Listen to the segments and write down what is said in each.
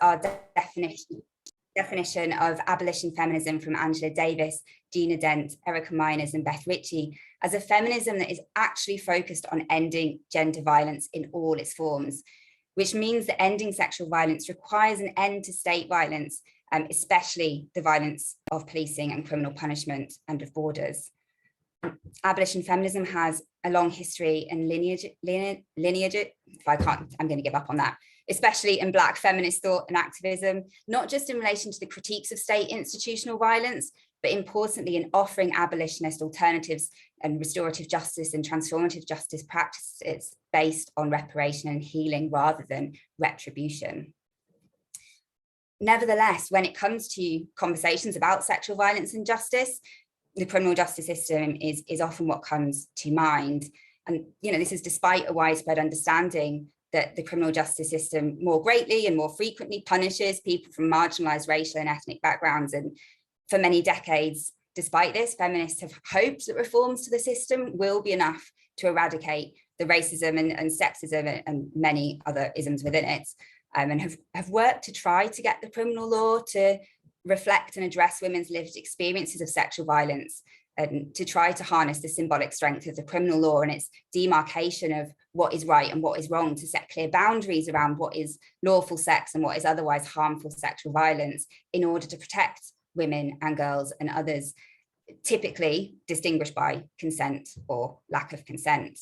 our definition of abolition feminism from Angela Davis, Gina Dent, Erica Miners, and Beth Ritchie as a feminism that is actually focused on ending gender violence in all its forms, which means that ending sexual violence requires an end to state violence, especially the violence of policing and criminal punishment and of borders. Abolition feminism has a long history and lineage, if I can't, I'm going to give up on that, especially in Black feminist thought and activism, not just in relation to the critiques of state institutional violence, but importantly in offering abolitionist alternatives and restorative justice and transformative justice practices based on reparation and healing rather than retribution. Nevertheless, when it comes to conversations about sexual violence and justice, the criminal justice system is often what comes to mind. And this is despite a widespread understanding that the criminal justice system more greatly and more frequently punishes people from marginalized racial and ethnic backgrounds. And for many decades, despite this, feminists have hoped that reforms to the system will be enough to eradicate the racism and sexism and many other isms within it, and have worked to try to get the criminal law to reflect and address women's lived experiences of sexual violence, and to try to harness the symbolic strength of the criminal law and its demarcation of what is right and what is wrong, to set clear boundaries around what is lawful sex and what is otherwise harmful sexual violence in order to protect women and girls and others, typically distinguished by consent or lack of consent.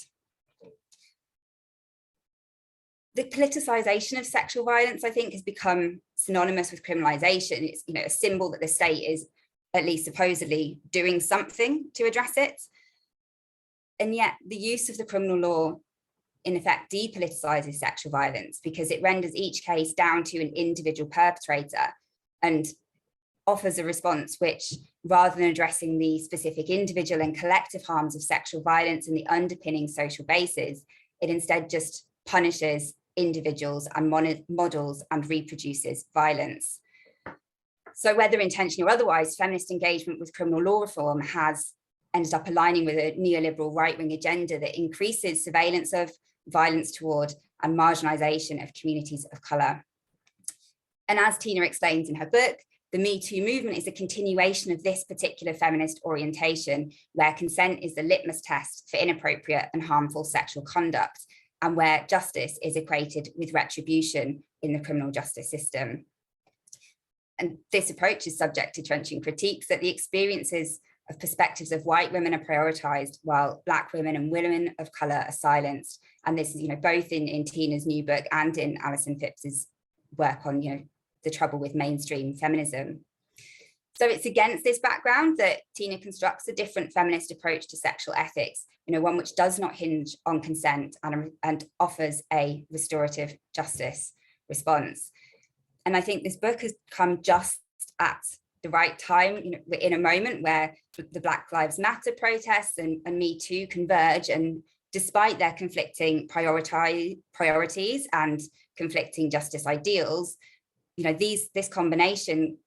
The politicization of sexual violence, I think, has become synonymous with criminalization. It's a symbol that the state is at least supposedly doing something to address it. And yet the use of the criminal law in effect depoliticizes sexual violence because it renders each case down to an individual perpetrator and offers a response which, rather than addressing the specific individual and collective harms of sexual violence and the underpinning social bases, it instead just punishes individuals and models and reproduces violence. So whether intentionally or otherwise, feminist engagement with criminal law reform has ended up aligning with a neoliberal right-wing agenda that increases surveillance of violence toward and marginalization of communities of color. And as Tina explains in her book, the Me Too movement is a continuation of this particular feminist orientation, where consent is the litmus test for inappropriate and harmful sexual conduct, and where justice is equated with retribution in the criminal justice system. And this approach is subject to trenching critiques that the experiences of perspectives of white women are prioritized while Black women and women of color are silenced. And this is, both in Tina's new book and in Alison Phipps's work on, the trouble with mainstream feminism. So it's against this background that Tina constructs a different feminist approach to sexual ethics, one which does not hinge on consent and offers a restorative justice response. And I think this book has come just at the right time. We're in a moment where the Black Lives Matter protests and Me Too converge, and despite their conflicting priorities and conflicting justice ideals, this combination,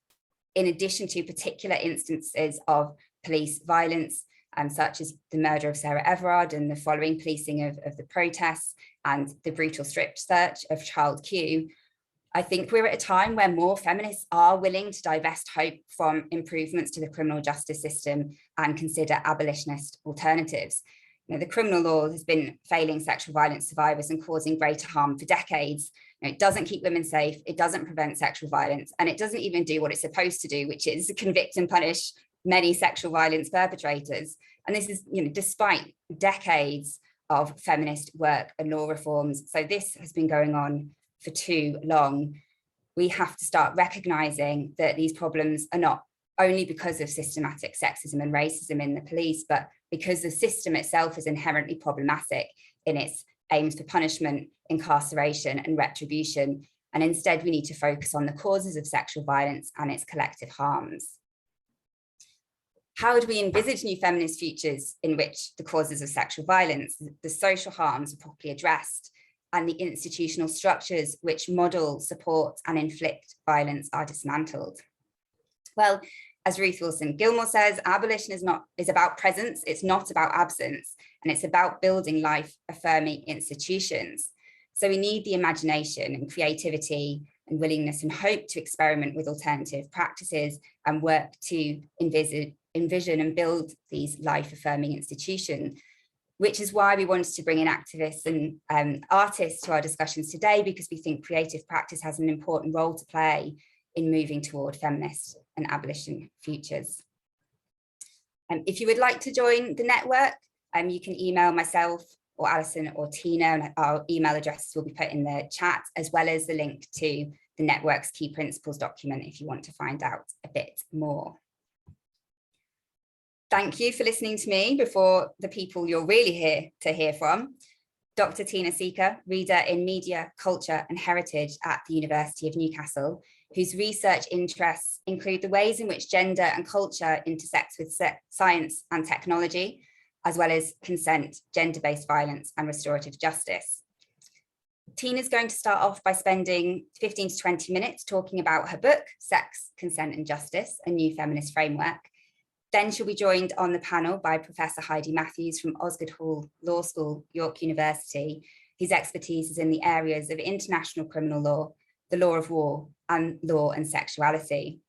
in addition to particular instances of police violence, such as the murder of Sarah Everard and the following policing of the protests and the brutal strip search of Child Q, I think we're at a time where more feminists are willing to divest hope from improvements to the criminal justice system and consider abolitionist alternatives. The criminal law has been failing sexual violence survivors and causing greater harm for decades. It doesn't keep women safe, it doesn't prevent sexual violence, and it doesn't even do what it's supposed to do, which is convict and punish many sexual violence perpetrators. And this is, despite decades of feminist work and law reforms. So this has been going on for too long. We have to start recognizing that these problems are not only because of systematic sexism and racism in the police, but because the system itself is inherently problematic in its aims for punishment, incarceration, and retribution. And instead, we need to focus on the causes of sexual violence and its collective harms. How would we envisage new feminist futures in which the causes of sexual violence, the social harms are properly addressed, and the institutional structures which model, support, and inflict violence are dismantled? Well, as Ruth Wilson Gilmore says, abolition is about presence, it's not about absence, and it's about building life-affirming institutions. So we need the imagination and creativity and willingness and hope to experiment with alternative practices and work to envision and build these life-affirming institutions, which is why we wanted to bring in activists and artists to our discussions today, because we think creative practice has an important role to play in moving toward feminist and abolition futures. If you would like to join the network, you can email myself or Alison or Tina, and our email addresses will be put in the chat, as well as the link to the network's key principles document if you want to find out a bit more. Thank you for listening to me before the people you're really here to hear from. Dr. Tina Seeker, reader in media, culture and heritage at the University of Newcastle, whose research interests include the ways in which gender and culture intersects with science and technology, as well as consent, gender-based violence and restorative justice. Tina's going to start off by spending 15 to 20 minutes talking about her book, Sex, Consent and Justice, A New Feminist Framework. Then she'll be joined on the panel by Professor Heidi Matthews from Osgoode Hall Law School, York University, whose expertise is in the areas of international criminal law, the law of war, and law and sexuality.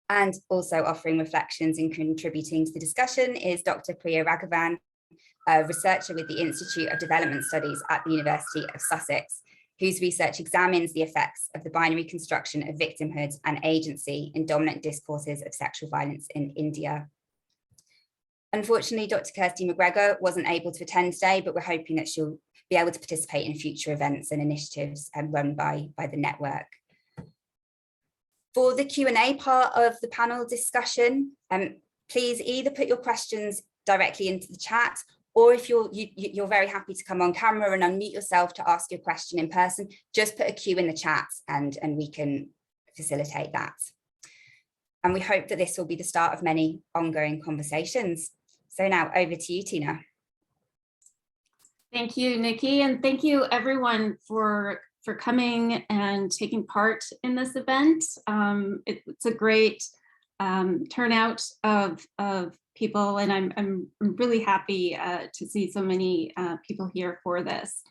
And also offering reflections and contributing to the discussion is Dr. Priya Raghavan, a researcher with the Institute of Development Studies at the University of Sussex, whose research examines the effects of the binary construction of victimhood and agency in dominant discourses of sexual violence in India. Unfortunately, Dr. Kirsty McGregor wasn't able to attend today, but we're hoping that she'll be able to participate in future events and initiatives run by the network. For the Q&A part of the panel discussion, please either put your questions directly into the chat, or if you're very happy to come on camera and unmute yourself to ask your question in person, just put a Q in the chat and we can facilitate that. And we hope that this will be the start of many ongoing conversations. So now over to you, Tina. Thank you, Nikki, and thank you everyone for coming and taking part in this event. It's a great turnout of people, and I'm really happy to see so many people here for this.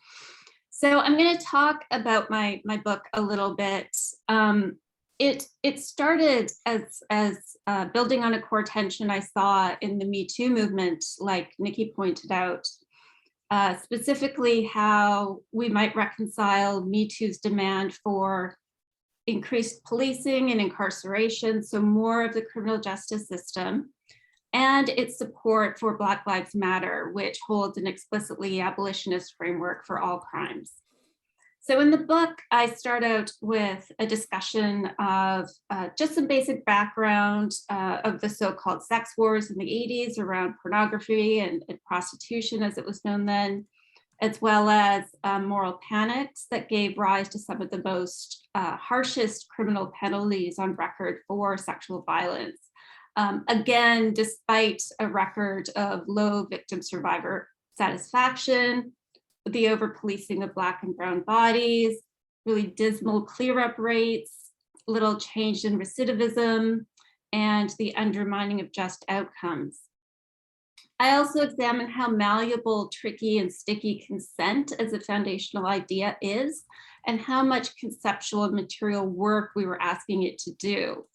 So I'm going to talk about my book a little bit. It started as building on a core tension I saw in the Me Too movement, like Nikki pointed out. Specifically how we might reconcile Me Too's demand for increased policing and incarceration, so more of the criminal justice system, and its support for Black Lives Matter, which holds an explicitly abolitionist framework for all crimes. So in the book, I start out with a discussion of just some basic background of the so-called sex wars in the 80s around pornography and prostitution, as it was known then, as well as moral panics that gave rise to some of the most harshest criminal penalties on record for sexual violence. Again, despite a record of low victim survivor satisfaction, the over-policing of Black and brown bodies, really dismal clear-up rates, little change in recidivism, and the undermining of just outcomes. I also examine how malleable, tricky, and sticky consent as a foundational idea is, and how much conceptual and material work we were asking it to do.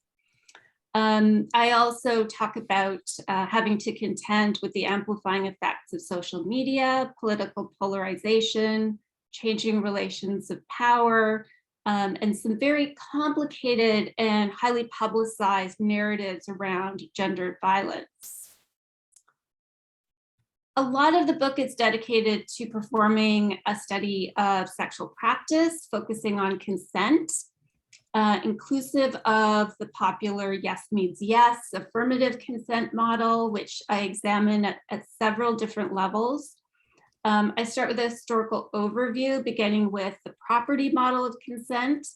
I also talk about having to contend with the amplifying effects of social media, political polarization, changing relations of power, and some very complicated and highly publicized narratives around gendered violence. A lot of the book is dedicated to performing a study of sexual practice, focusing on consent, inclusive of the popular yes means yes affirmative consent model, which I examine at several different levels. I start with a historical overview, beginning with the property model of consent,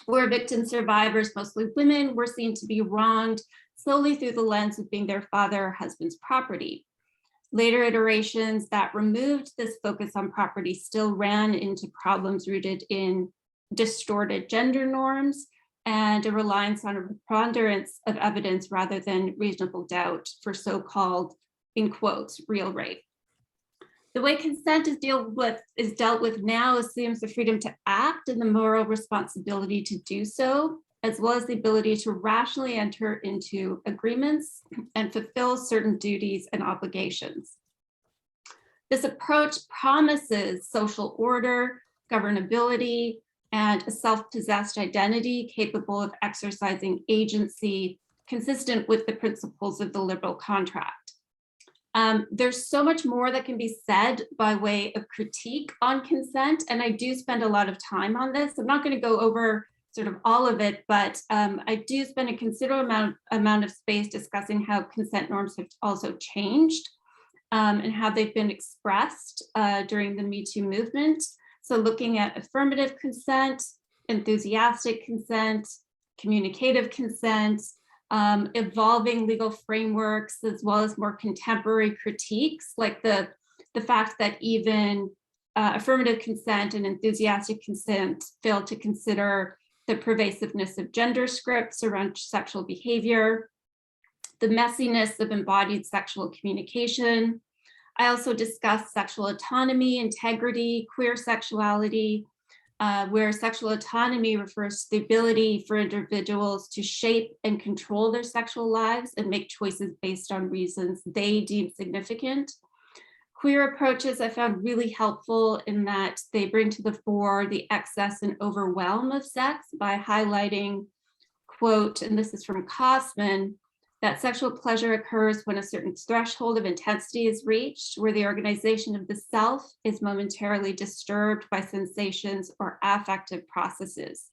where victim survivors, mostly women, were seen to be wronged solely through the lens of being their father or husband's property. Later iterations that removed this focus on property still ran into problems rooted in distorted gender norms and a reliance on a preponderance of evidence rather than reasonable doubt for so-called, in quotes, real rape. The way consent is dealt with now assumes the freedom to act and the moral responsibility to do so, as well as the ability to rationally enter into agreements and fulfill certain duties and obligations. This approach promises social order, governability, and a self-possessed identity capable of exercising agency consistent with the principles of the liberal contract. There's so much more that can be said by way of critique on consent, and I do spend a lot of time on this. I'm not going to go over sort of all of it, but I do spend a considerable amount of space discussing how consent norms have also changed and how they've been expressed during the Me Too movement. So looking at affirmative consent, enthusiastic consent, communicative consent, evolving legal frameworks, as well as more contemporary critiques, like the fact that even affirmative consent and enthusiastic consent fail to consider the pervasiveness of gender scripts around sexual behavior, the messiness of embodied sexual communication. I also discuss sexual autonomy, integrity, queer sexuality, where sexual autonomy refers to the ability for individuals to shape and control their sexual lives and make choices based on reasons they deem significant. Queer approaches I found really helpful in that they bring to the fore the excess and overwhelm of sex by highlighting, quote, and this is from Kosman, that sexual pleasure occurs when a certain threshold of intensity is reached, where the organization of the self is momentarily disturbed by sensations or affective processes.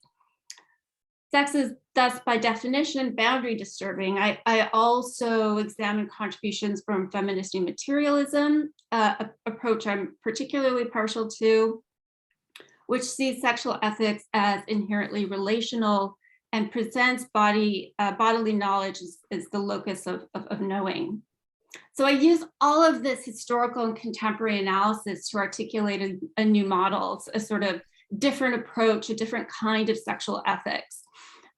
Sex is thus, by definition, boundary disturbing. I also examine contributions from feminist materialism, approach I'm particularly partial to, which sees sexual ethics as inherently relational and presents bodily knowledge as the locus of knowing. So I use all of this historical and contemporary analysis to articulate a new model, a sort of different approach, a different kind of sexual ethics.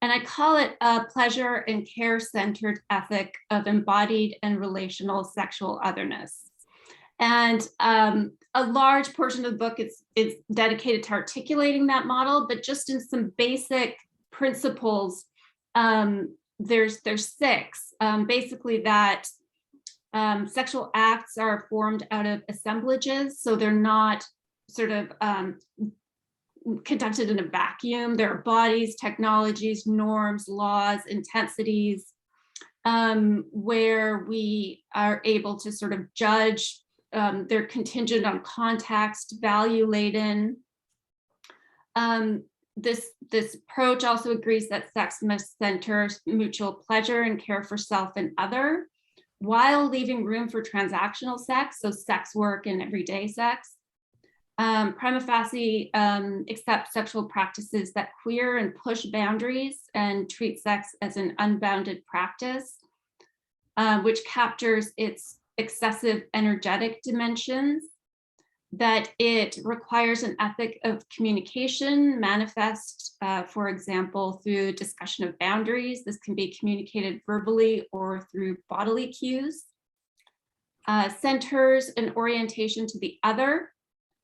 And I call it a pleasure and care-centered ethic of embodied and relational sexual otherness. And a large portion of the book is dedicated to articulating that model, but just in some basic principles, there's 6, basically that sexual acts are formed out of assemblages, so they're not sort of conducted in a vacuum. There are bodies, technologies, norms, laws, intensities, where we are able to sort of judge. They're contingent on context, value laden. This approach also agrees that sex must center mutual pleasure and care for self and other, while leaving room for transactional sex, so sex work and everyday sex. Prima facie accepts sexual practices that queer and push boundaries and treat sex as an unbounded practice, which captures its excessive energetic dimensions, that it requires an ethic of communication manifest, for example, through discussion of boundaries. This can be communicated verbally or through bodily cues. Centers an orientation to the other,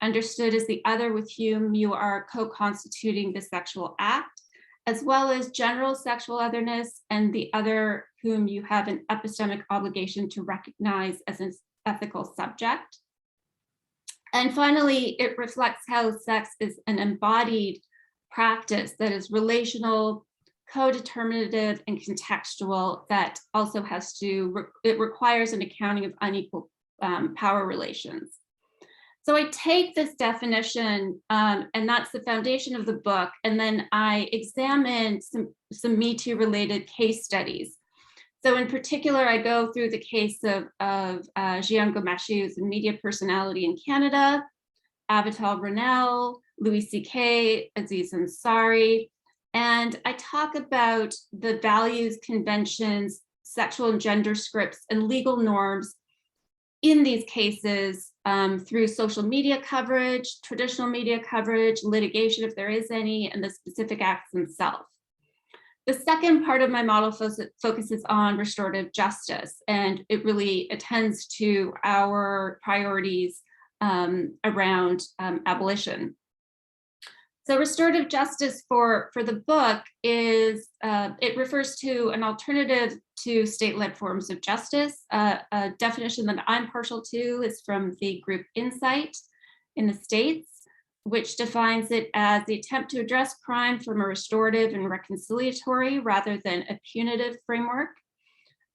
understood as the other with whom you are co-constituting the sexual act, as well as general sexual otherness and the other whom you have an epistemic obligation to recognize as an ethical subject. And finally, it reflects how sex is an embodied practice that is relational, co-determinative, and contextual, that also has to, it requires an accounting of unequal power relations. So I take this definition, and that's the foundation of the book, and then I examine some Me Too related case studies. So in particular, I go through the case of Jian Ghomeshi, who's a media personality in Canada, Avital Ronell, Louis C.K., Aziz Ansari, and I talk about the values, conventions, sexual and gender scripts, and legal norms in these cases through social media coverage, traditional media coverage, litigation if there is any, and the specific acts themselves. The second part of my model focuses on restorative justice, and it really attends to our priorities around abolition. So restorative justice for the book is, it refers to an alternative to state-led forms of justice. A definition that I'm partial to is from the group Insight in the States, which defines it as the attempt to address crime from a restorative and reconciliatory rather than a punitive framework,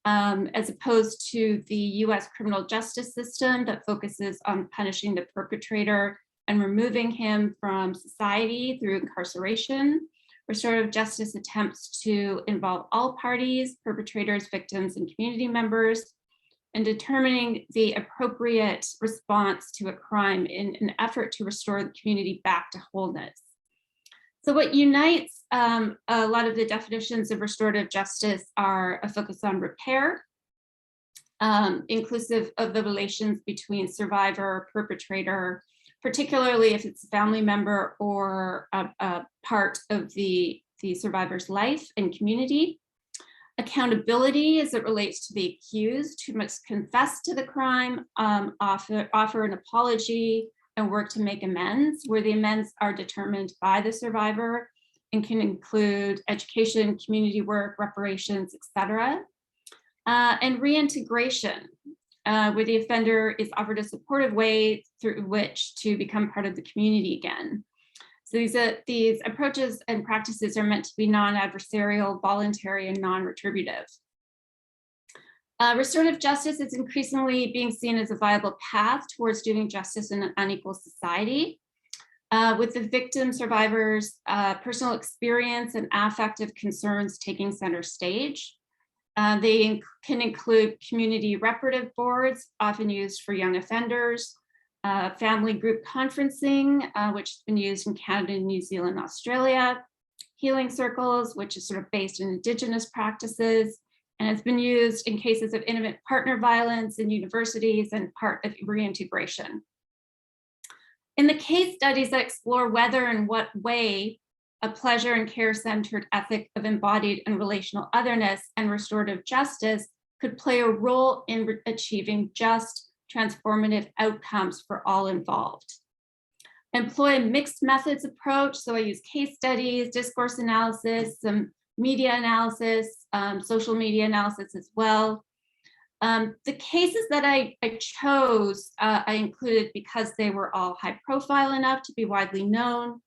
as opposed to the US criminal justice system that focuses on punishing the perpetrator and removing him from society through incarceration. Restorative justice attempts to involve all parties, perpetrators, victims, and community members, in determining the appropriate response to a crime in an effort to restore the community back to wholeness. So what unites a lot of the definitions of restorative justice are a focus on repair, inclusive of the relations between survivor, perpetrator, particularly if it's a family member or a part of the survivor's life and community. Accountability as it relates to the accused, who must confess to the crime, offer an apology, and work to make amends, where the amends are determined by the survivor and can include education, community work, reparations, etc. And reintegration, where the offender is offered a supportive way through which to become part of the community again. So these approaches and practices are meant to be non-adversarial, voluntary, and non-retributive. Restorative justice is increasingly being seen as a viable path towards doing justice in an unequal society, with the victim survivors' personal experience and affective concerns taking center stage. They can include community reparative boards, often used for young offenders, family group conferencing, which has been used in Canada, New Zealand, Australia, healing circles, which is sort of based in Indigenous practices, and it's been used in cases of intimate partner violence in universities and part of reintegration. In the case studies that explore whether and what way a pleasure and care-centered ethic of embodied and relational otherness and restorative justice could play a role in achieving just, transformative outcomes for all involved. Employ a mixed methods approach, so I use case studies, discourse analysis, some media analysis, social media analysis as well. The cases that I chose, I included because they were all high profile enough to be widely known,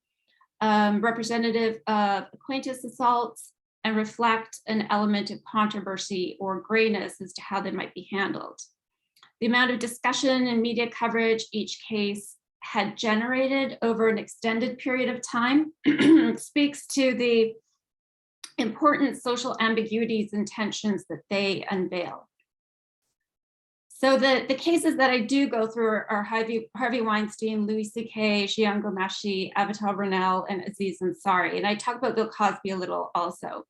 representative of acquaintance assaults, and reflect an element of controversy or grayness as to how they might be handled. The amount of discussion and media coverage each case had generated over an extended period of time speaks to the important social ambiguities and tensions that they unveil. So the cases that I do go through are Harvey Weinstein, Louis C.K., Jian Ghomeshi, Avital Ronell, and Aziz Ansari. And I talk about Bill Cosby a little also.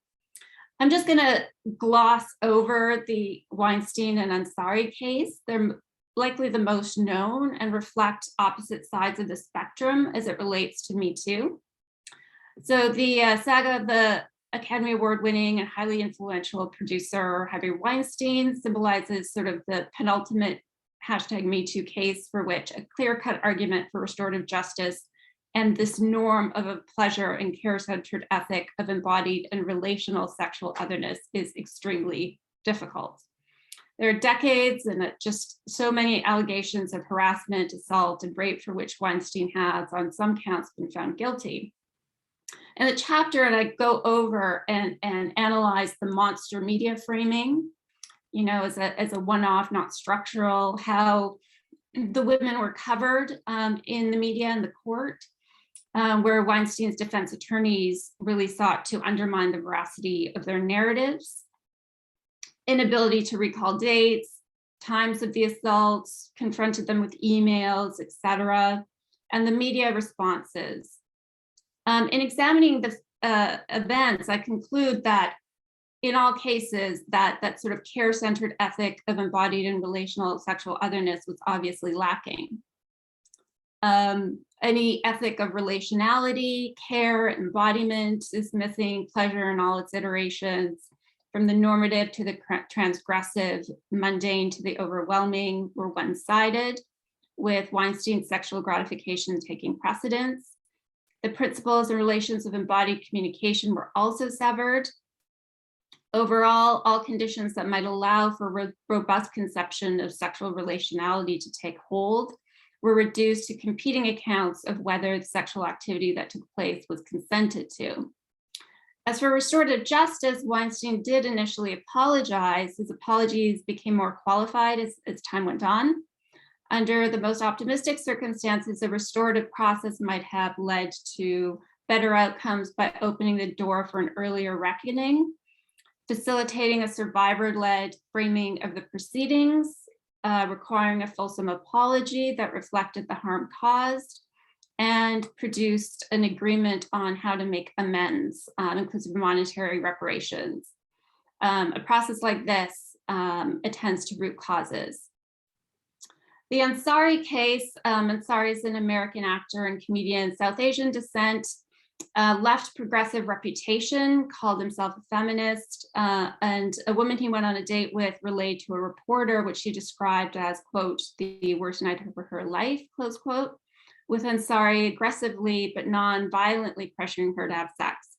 I'm just gonna gloss over the Weinstein and Ansari case. They're likely the most known and reflect opposite sides of the spectrum as it relates to Me Too. So the saga of the Academy Award winning and highly influential producer Harvey Weinstein symbolizes sort of the penultimate #MeToo case for which a clear-cut argument for restorative justice and this norm of a pleasure and care-centered ethic of embodied and relational sexual otherness is extremely difficult. There are decades and just so many allegations of harassment, assault, and rape for which Weinstein has, on some counts, been found guilty. In the chapter, and I go over and analyze the monster media framing, you know, as a one-off, not structural, how the women were covered in the media and the court, where Weinstein's defense attorneys really sought to undermine the veracity of their narratives, inability to recall dates, times of the assaults, confronted them with emails, etc., and the media responses. In examining the events, I conclude that in all cases, that sort of care-centered ethic of embodied and relational sexual otherness was obviously lacking. Any ethic of relationality, care, embodiment is missing, pleasure in all its iterations, from the normative to the transgressive, mundane to the overwhelming, were one-sided, with Weinstein's sexual gratification taking precedence. The principles and relations of embodied communication were also severed. Overall, all conditions that might allow for robust conception of sexual relationality to take hold were reduced to competing accounts of whether the sexual activity that took place was consented to. As for restorative justice, Weinstein did initially apologize. His apologies became more qualified as time went on. Under the most optimistic circumstances, a restorative process might have led to better outcomes by opening the door for an earlier reckoning, facilitating a survivor-led framing of the proceedings, requiring a fulsome apology that reflected the harm caused, and produced an agreement on how to make amends, inclusive monetary reparations. A process like this attends to root causes. The Ansari case, Ansari is an American actor and comedian, South Asian descent, left progressive reputation, called himself a feminist, and a woman he went on a date with relayed to a reporter, which she described as, quote, the worst night of her life, close quote, with Ansari aggressively but non-violently pressuring her to have sex.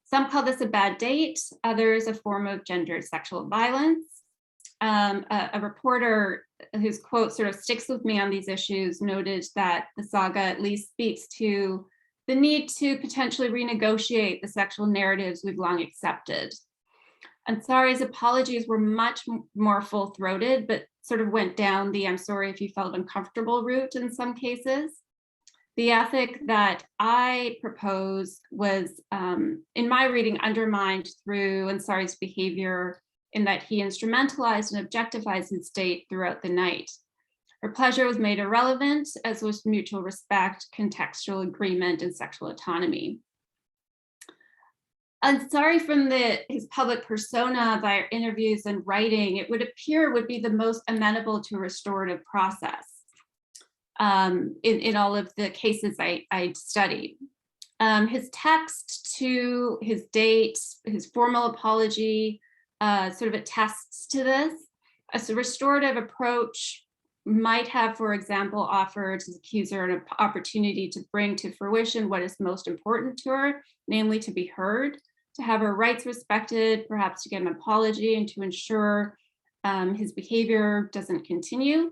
Some call this a bad date, others a form of gendered sexual violence. A reporter whose quote sort of sticks with me on these issues noted that the saga at least speaks to the need to potentially renegotiate the sexual narratives we've long accepted. Ansari's apologies were much more full-throated, but sort of went down the "I'm sorry if you felt uncomfortable" route in some cases. The ethic that I propose was, in my reading, undermined through Ansari's behavior in that he instrumentalized and objectifies his date throughout the night. Her pleasure was made irrelevant, as was mutual respect, contextual agreement, and sexual autonomy. Ansari, from his public persona via interviews and writing, it would appear would be the most amenable to a restorative process in all of the cases I studied. His text to his date, his formal apology, sort of attests to this. As a restorative approach might have, for example, offered his accuser an opportunity to bring to fruition what is most important to her, namely to be heard, to have her rights respected, perhaps to get an apology, and to ensure his behavior doesn't continue.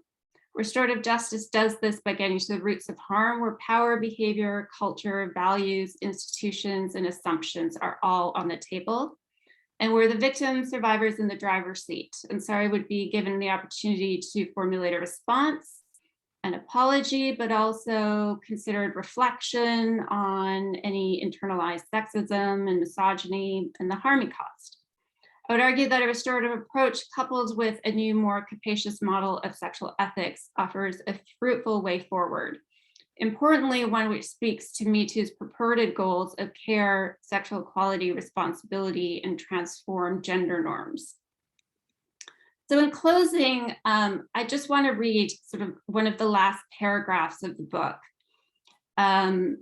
Restorative justice does this by getting to the roots of harm, where power, behavior, culture, values, institutions, and assumptions are all on the table, and where the victim, survivors in the driver's seat. Ansari would be given the opportunity to formulate a response, an apology, but also considered reflection on any internalized sexism and misogyny and the harm it caused. I would argue that a restorative approach coupled with a new, more capacious model of sexual ethics offers a fruitful way forward. Importantly, one which speaks to Me Too's purported goals of care, sexual equality, responsibility, and transform gender norms. So in closing, I just want to read sort of one of the last paragraphs of the book. And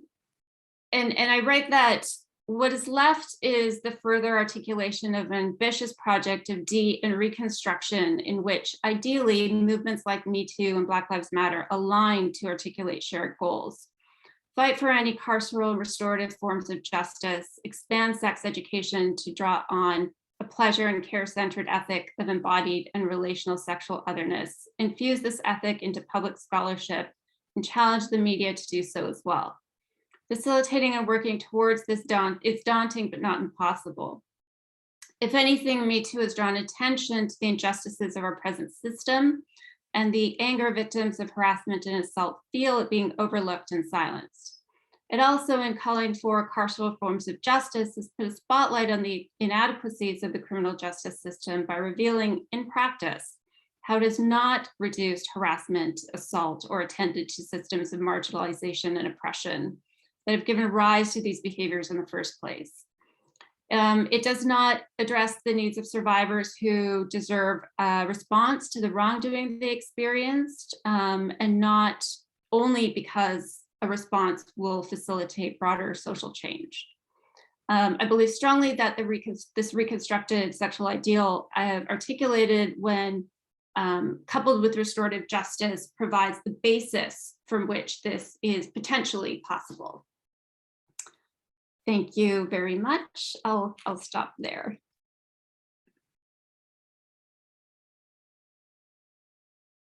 I write that what is left is the further articulation of an ambitious project of de- and reconstruction in which ideally movements like Me Too and Black Lives Matter align to articulate shared goals. Fight for anti-carceral and restorative forms of justice, expand sex education to draw on a pleasure and care-centered ethic of embodied and relational sexual otherness, infuse this ethic into public scholarship, and challenge the media to do so as well. Facilitating and working towards this is daunting, but not impossible. If anything, Me Too has drawn attention to the injustices of our present system and the anger victims of harassment and assault feel it being overlooked and silenced. It also, in calling for carceral forms of justice, has put a spotlight on the inadequacies of the criminal justice system by revealing in practice how it has not reduced harassment, assault, or attended to systems of marginalization and oppression that have given rise to these behaviors in the first place. It does not address the needs of survivors who deserve a response to the wrongdoing they experienced, and not only because a response will facilitate broader social change. I believe strongly that this reconstructed sexual ideal articulated when coupled with restorative justice, provides the basis from which this is potentially possible. Thank you very much. I'll stop there.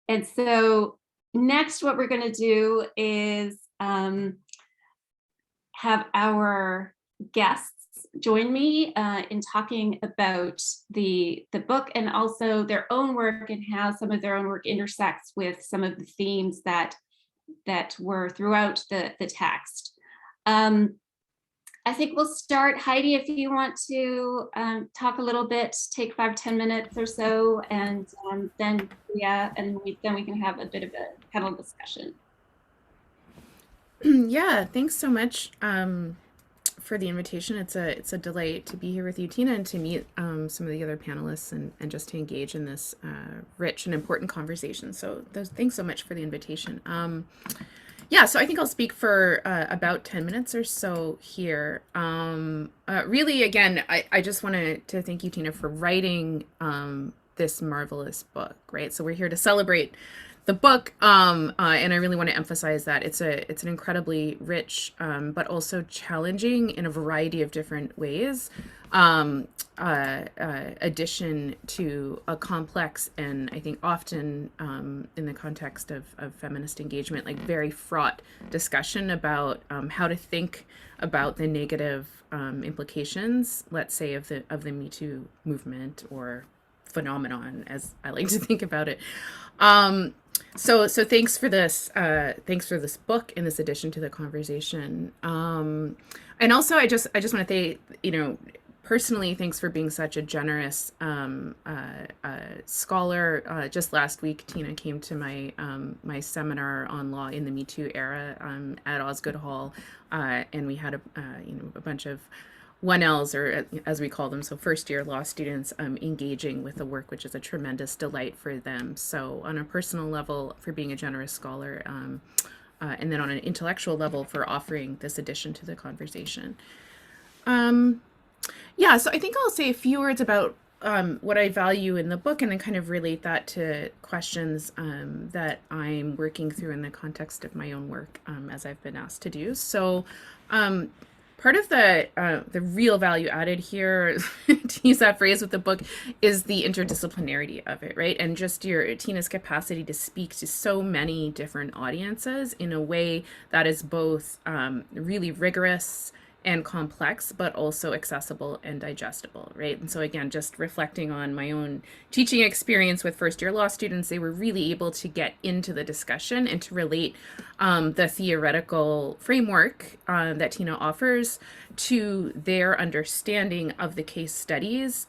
And so next, what we're going to do is have our guests join me in talking about the book and also their own work and how some of their own work intersects with some of the themes that were throughout the text. I think we'll start. Heidi, if you want to talk a little bit, take 5-10 minutes or so, and then we can have a bit of a panel discussion. Yeah, thanks so much for the invitation. It's a delight to be here with you, Tina, and to meet some of the other panelists and just to engage in this rich and important conversation. So thanks so much for the invitation. Yeah, so I think I'll speak for about 10 minutes or so here. Really, again, I just wanted to thank you, Tina, for writing this marvelous book, right? So we're here to celebrate the book, and I really want to emphasize that it's an incredibly rich, but also challenging in a variety of different ways, addition to a complex and I think often in the context of feminist engagement, like very fraught discussion about how to think about the negative implications, let's say, of the Me Too movement or phenomenon, as I like to think about it. So thanks for this book and this addition to the conversation. And also I just want to say, personally, thanks for being such a generous scholar. Just last week, Tina came to my seminar on law in the Me Too era at Osgoode Hall, and we had a bunch of 1Ls, or as we call them, so first-year law students engaging with the work, which is a tremendous delight for them. So on a personal level, for being a generous scholar, and then on an intellectual level, for offering this addition to the conversation. Yeah, so I think I'll say a few words about what I value in the book, and then kind of relate that to questions that I'm working through in the context of my own work, as I've been asked to do. So part of the real value added here, to use that phrase with the book, is the interdisciplinarity of it, right? And just Tina's capacity to speak to so many different audiences in a way that is both really rigorous and complex, but also accessible and digestible, right? And so again, just reflecting on my own teaching experience with first-year law students, they were really able to get into the discussion and to relate the theoretical framework that Tina offers to their understanding of the case studies,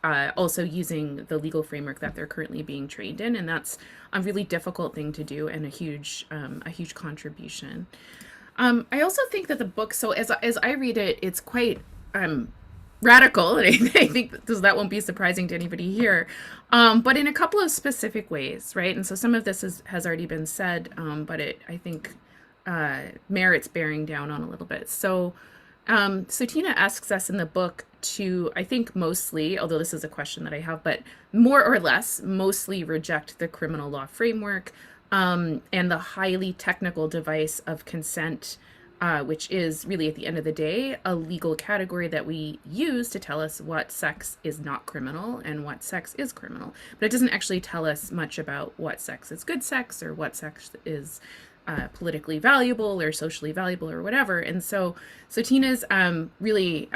also using the legal framework that they're currently being trained in. And that's a really difficult thing to do and a huge contribution. I also think that the book, so as I read it, it's quite radical, and I think that won't be surprising to anybody here, but in a couple of specific ways, right? And so some of this has already been said, but I think merits bearing down on a little bit. So Tina asks us in the book to, I think mostly, although this is a question that I have, but more or less mostly reject the criminal law framework, and the highly technical device of consent, which is really, at the end of the day, a legal category that we use to tell us what sex is not criminal and what sex is criminal. But it doesn't actually tell us much about what sex is good sex or what sex is politically valuable or socially valuable or whatever. And so Tina's really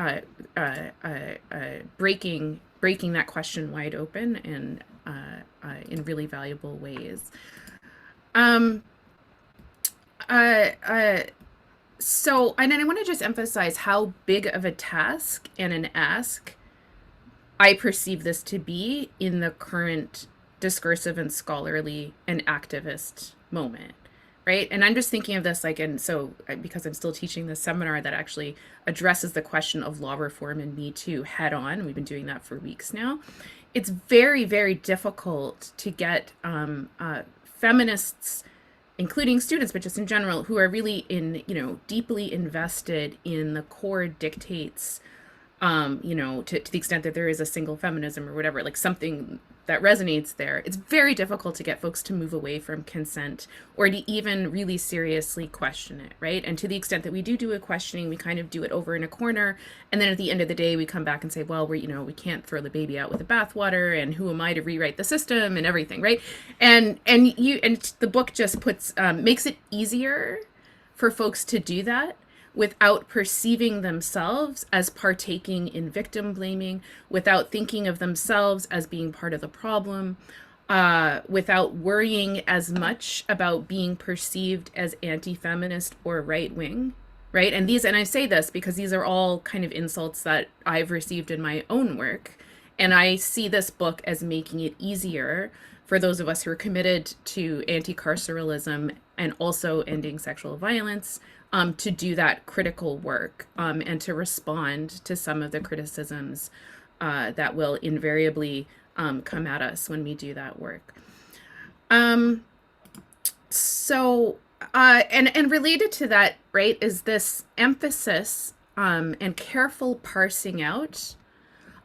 breaking that question wide open and in really valuable ways. So, and then I want to just emphasize how big of a task and an ask I perceive this to be in the current discursive and scholarly and activist moment, right? And I'm just thinking of this because I'm still teaching this seminar that actually addresses the question of law reform and Me Too head on. We've been doing that for weeks now. It's very, very difficult to get feminists, including students, but just in general, who are really deeply invested in the core dictates you know, to the extent that there is a single feminism or whatever, like something that resonates there, it's very difficult to get folks to move away from consent or to even really seriously question it, right? And to the extent that we do a questioning, we kind of do it over in a corner, and then at the end of the day, we come back and say, well, you know, we can't throw the baby out with the bathwater, and who am I to rewrite the system and everything, right? And the book just puts makes it easier for folks to do that without perceiving themselves as partaking in victim blaming, without thinking of themselves as being part of the problem, without worrying as much about being perceived as anti-feminist or right-wing, right? And I say this because these are all kind of insults that I've received in my own work. And I see this book as making it easier for those of us who are committed to anti-carceralism and also ending sexual violence, to do that critical work, and to respond to some of the criticisms that will invariably come at us when we do that work. So, and related to that, right, is this emphasis and careful parsing out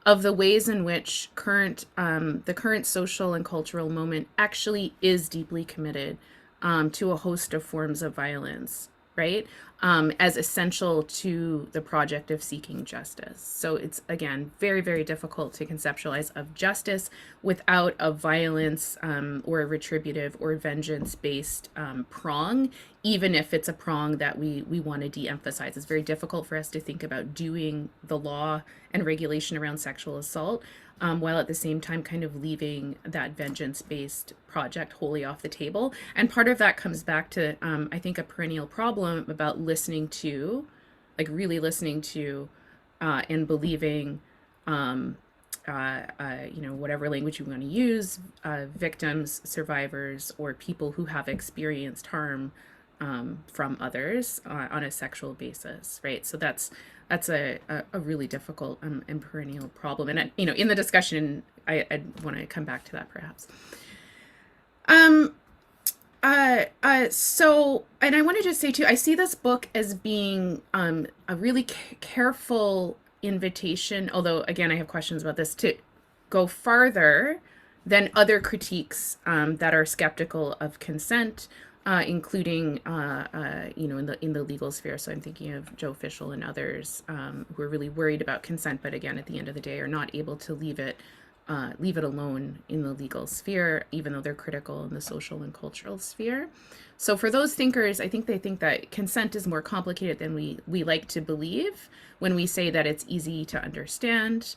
of the ways in which the current social and cultural moment actually is deeply committed to a host of forms of violence, right? As essential to the project of seeking justice. So it's, again, very, very difficult to conceptualize of justice without a violence or a retributive or vengeance-based prong, even if it's a prong that we want to de-emphasize. It's very difficult for us to think about doing the law and regulation around sexual assault while at the same time kind of leaving that vengeance-based project wholly off the table. And part of that comes back to, I think, a perennial problem about listening to, like really listening to and believing, you know, whatever language you want to use, victims, survivors, or people who have experienced harm from others on a sexual basis, right? So that's a really difficult and perennial problem. And, you know, in the discussion, I'd want to come back to that perhaps. So, and I want to just say too, I see this book as being a really careful invitation, although again, I have questions about this, to go farther than other critiques that are skeptical of consent, including, you know, in the legal sphere. So I'm thinking of Joe Fischel and others who are really worried about consent, but again, at the end of the day, are not able to leave it alone in the legal sphere, even though they're critical in the social and cultural sphere. So for those thinkers, I think they think that consent is more complicated than we like to believe when we say that it's easy to understand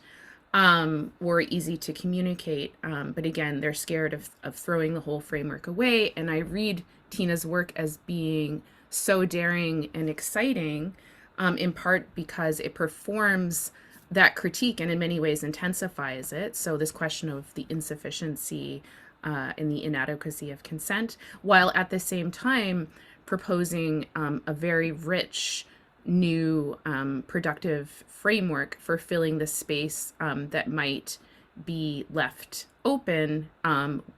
or easy to communicate. But again, they're scared of throwing the whole framework away. And I read Tina's work as being so daring and exciting, in part because it performs that critique and in many ways intensifies it. So this question of the insufficiency and the inadequacy of consent, while at the same time proposing a very rich, new, productive framework for filling the space that might be left open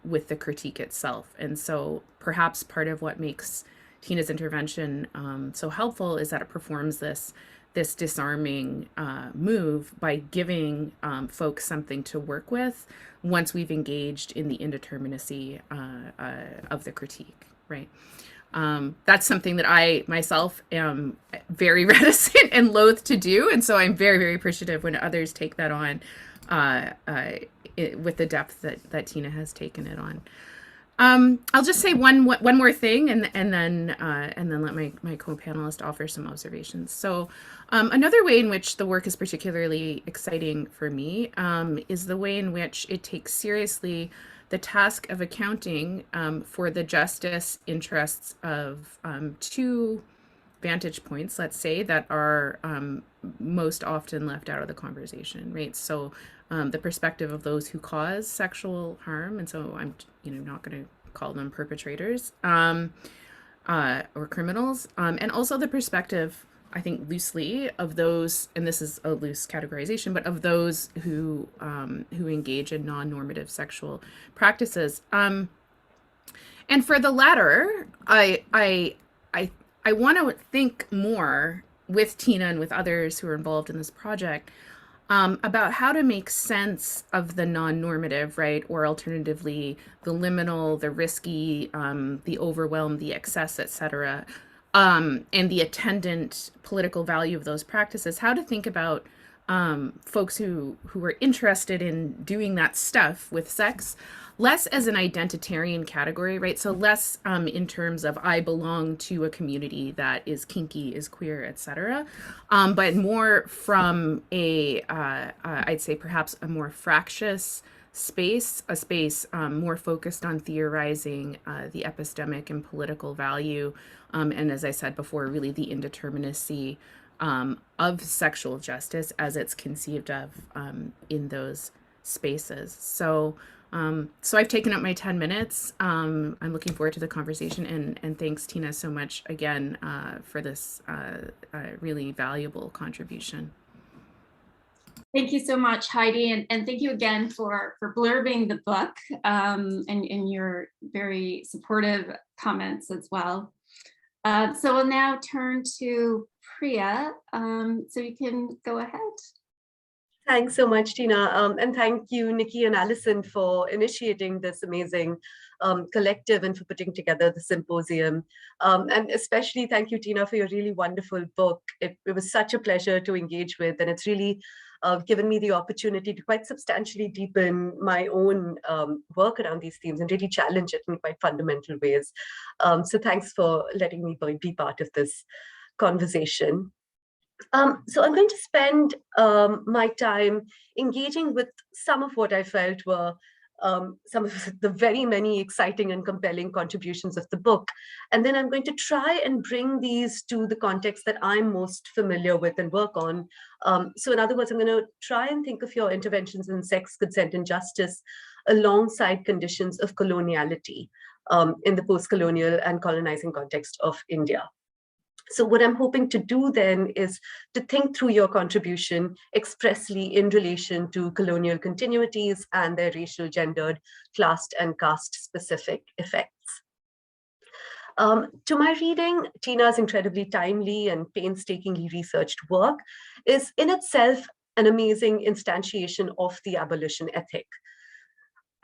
with the critique itself. And so perhaps part of what makes Tina's intervention so helpful is that it performs this disarming move by giving folks something to work with once we've engaged in the indeterminacy of the critique, right? That's something that I myself am very reticent and loath to do. And so I'm very, very appreciative when others take that on with the depth that Tina has taken it on. I'll just say one more thing, and then let my co-panelist offer some observations. So, another way in which the work is particularly exciting for me is the way in which it takes seriously the task of accounting for the justice interests of two vantage points, let's say, that are most often left out of the conversation, right? So the perspective of those who cause sexual harm, and so I'm not going to call them perpetrators or criminals, and also the perspective, I think loosely, of those, and this is a loose categorization, but of those who engage in non-normative sexual practices. And for the latter, I want to think more with Tina and with others who are involved in this project about how to make sense of the non-normative, right? Or alternatively, the liminal, the risky, the overwhelm, the excess, etc., and the attendant political value of those practices. How to think about folks who are interested in doing that stuff with sex, less as an identitarian category, right? So less in terms of I belong to a community that is kinky, is queer, etc., but more from I'd say perhaps a more fractious space, a space more focused on theorizing the epistemic and political value, and as I said before, really the indeterminacy of sexual justice as it's conceived of in those spaces. So I've taken up my 10 minutes. I'm looking forward to the conversation, and thanks, Tina, so much again for this really valuable contribution. Thank you so much, Heidi, and thank you again for blurbing the book and your very supportive comments as well. So we'll now turn to Priya, so you can go ahead. Thanks so much, Tina. And thank you, Nikki and Alison, for initiating this amazing collective and for putting together the symposium. And especially thank you, Tina, for your really wonderful book. It was such a pleasure to engage with, and it's really given me the opportunity to quite substantially deepen my own work around these themes and really challenge it in quite fundamental ways. So thanks for letting me be part of this conversation. So I'm going to spend my time engaging with some of what I felt were some of the very many exciting and compelling contributions of the book. And then I'm going to try and bring these to the context that I'm most familiar with and work on. So in other words, I'm going to try and think of your interventions in sex, consent, and justice alongside conditions of coloniality in the post-colonial and colonizing context of India. So what I'm hoping to do then is to think through your contribution expressly in relation to colonial continuities and their racial, gendered, classed, and caste-specific effects. To my reading, Tina's incredibly timely and painstakingly researched work is in itself an amazing instantiation of the abolition ethic.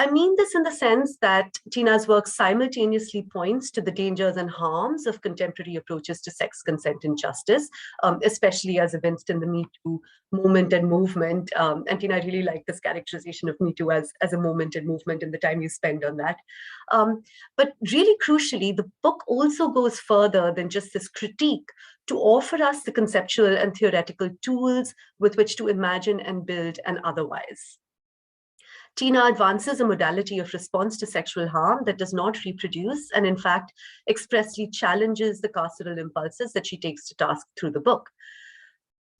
I mean this in the sense that Tina's work simultaneously points to the dangers and harms of contemporary approaches to sex, consent, and justice, especially as evinced in the Me Too moment and movement. And Tina, I really like this characterization of Me Too as a moment and movement and the time you spend on that. But really crucially, the book also goes further than just this critique to offer us the conceptual and theoretical tools with which to imagine and build an otherwise. Tina advances a modality of response to sexual harm that does not reproduce and in fact expressly challenges the carceral impulses that she takes to task through the book.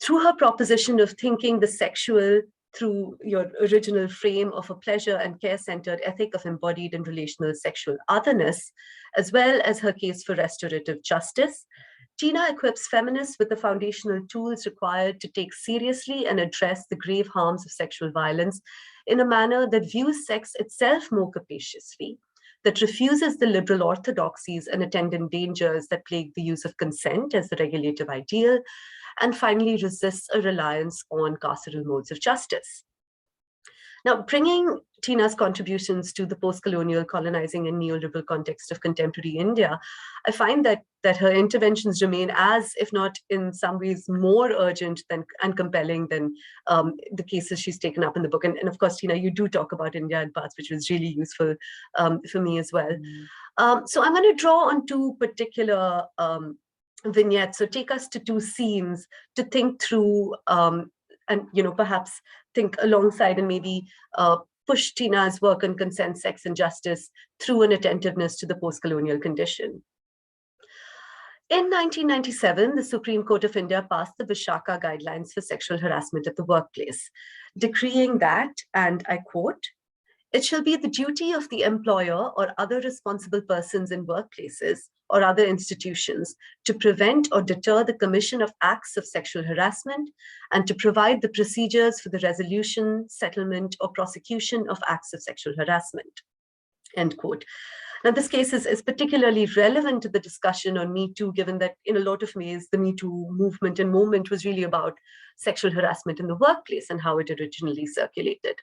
Through her proposition of thinking the sexual through your original frame of a pleasure and care-centered ethic of embodied and relational sexual otherness, as well as her case for restorative justice, Tina equips feminists with the foundational tools required to take seriously and address the grave harms of sexual violence in a manner that views sex itself more capaciously, that refuses the liberal orthodoxies and attendant dangers that plague the use of consent as the regulative ideal, and finally resists a reliance on carceral modes of justice. Now, bringing Tina's contributions to the post-colonial, colonizing, and neoliberal context of contemporary India, I find that her interventions remain as, if not in some ways, more urgent and compelling than the cases she's taken up in the book. And of course, Tina, you do talk about India in parts, which was really useful for me as well. So I'm going to draw on two particular vignettes. So take us to two scenes to think through and perhaps think alongside and maybe push Tina's work on consent, sex, and justice through an attentiveness to the post-colonial condition. In 1997, the Supreme Court of India passed the Vishaka Guidelines for Sexual Harassment at the Workplace, decreeing that, and I quote, "It shall be the duty of the employer or other responsible persons in workplaces or other institutions to prevent or deter the commission of acts of sexual harassment and to provide the procedures for the resolution, settlement, or prosecution of acts of sexual harassment." End quote. Now, this case is particularly relevant to the discussion on Me Too, given that in a lot of ways, the Me Too movement and moment was really about sexual harassment in the workplace and how it originally circulated.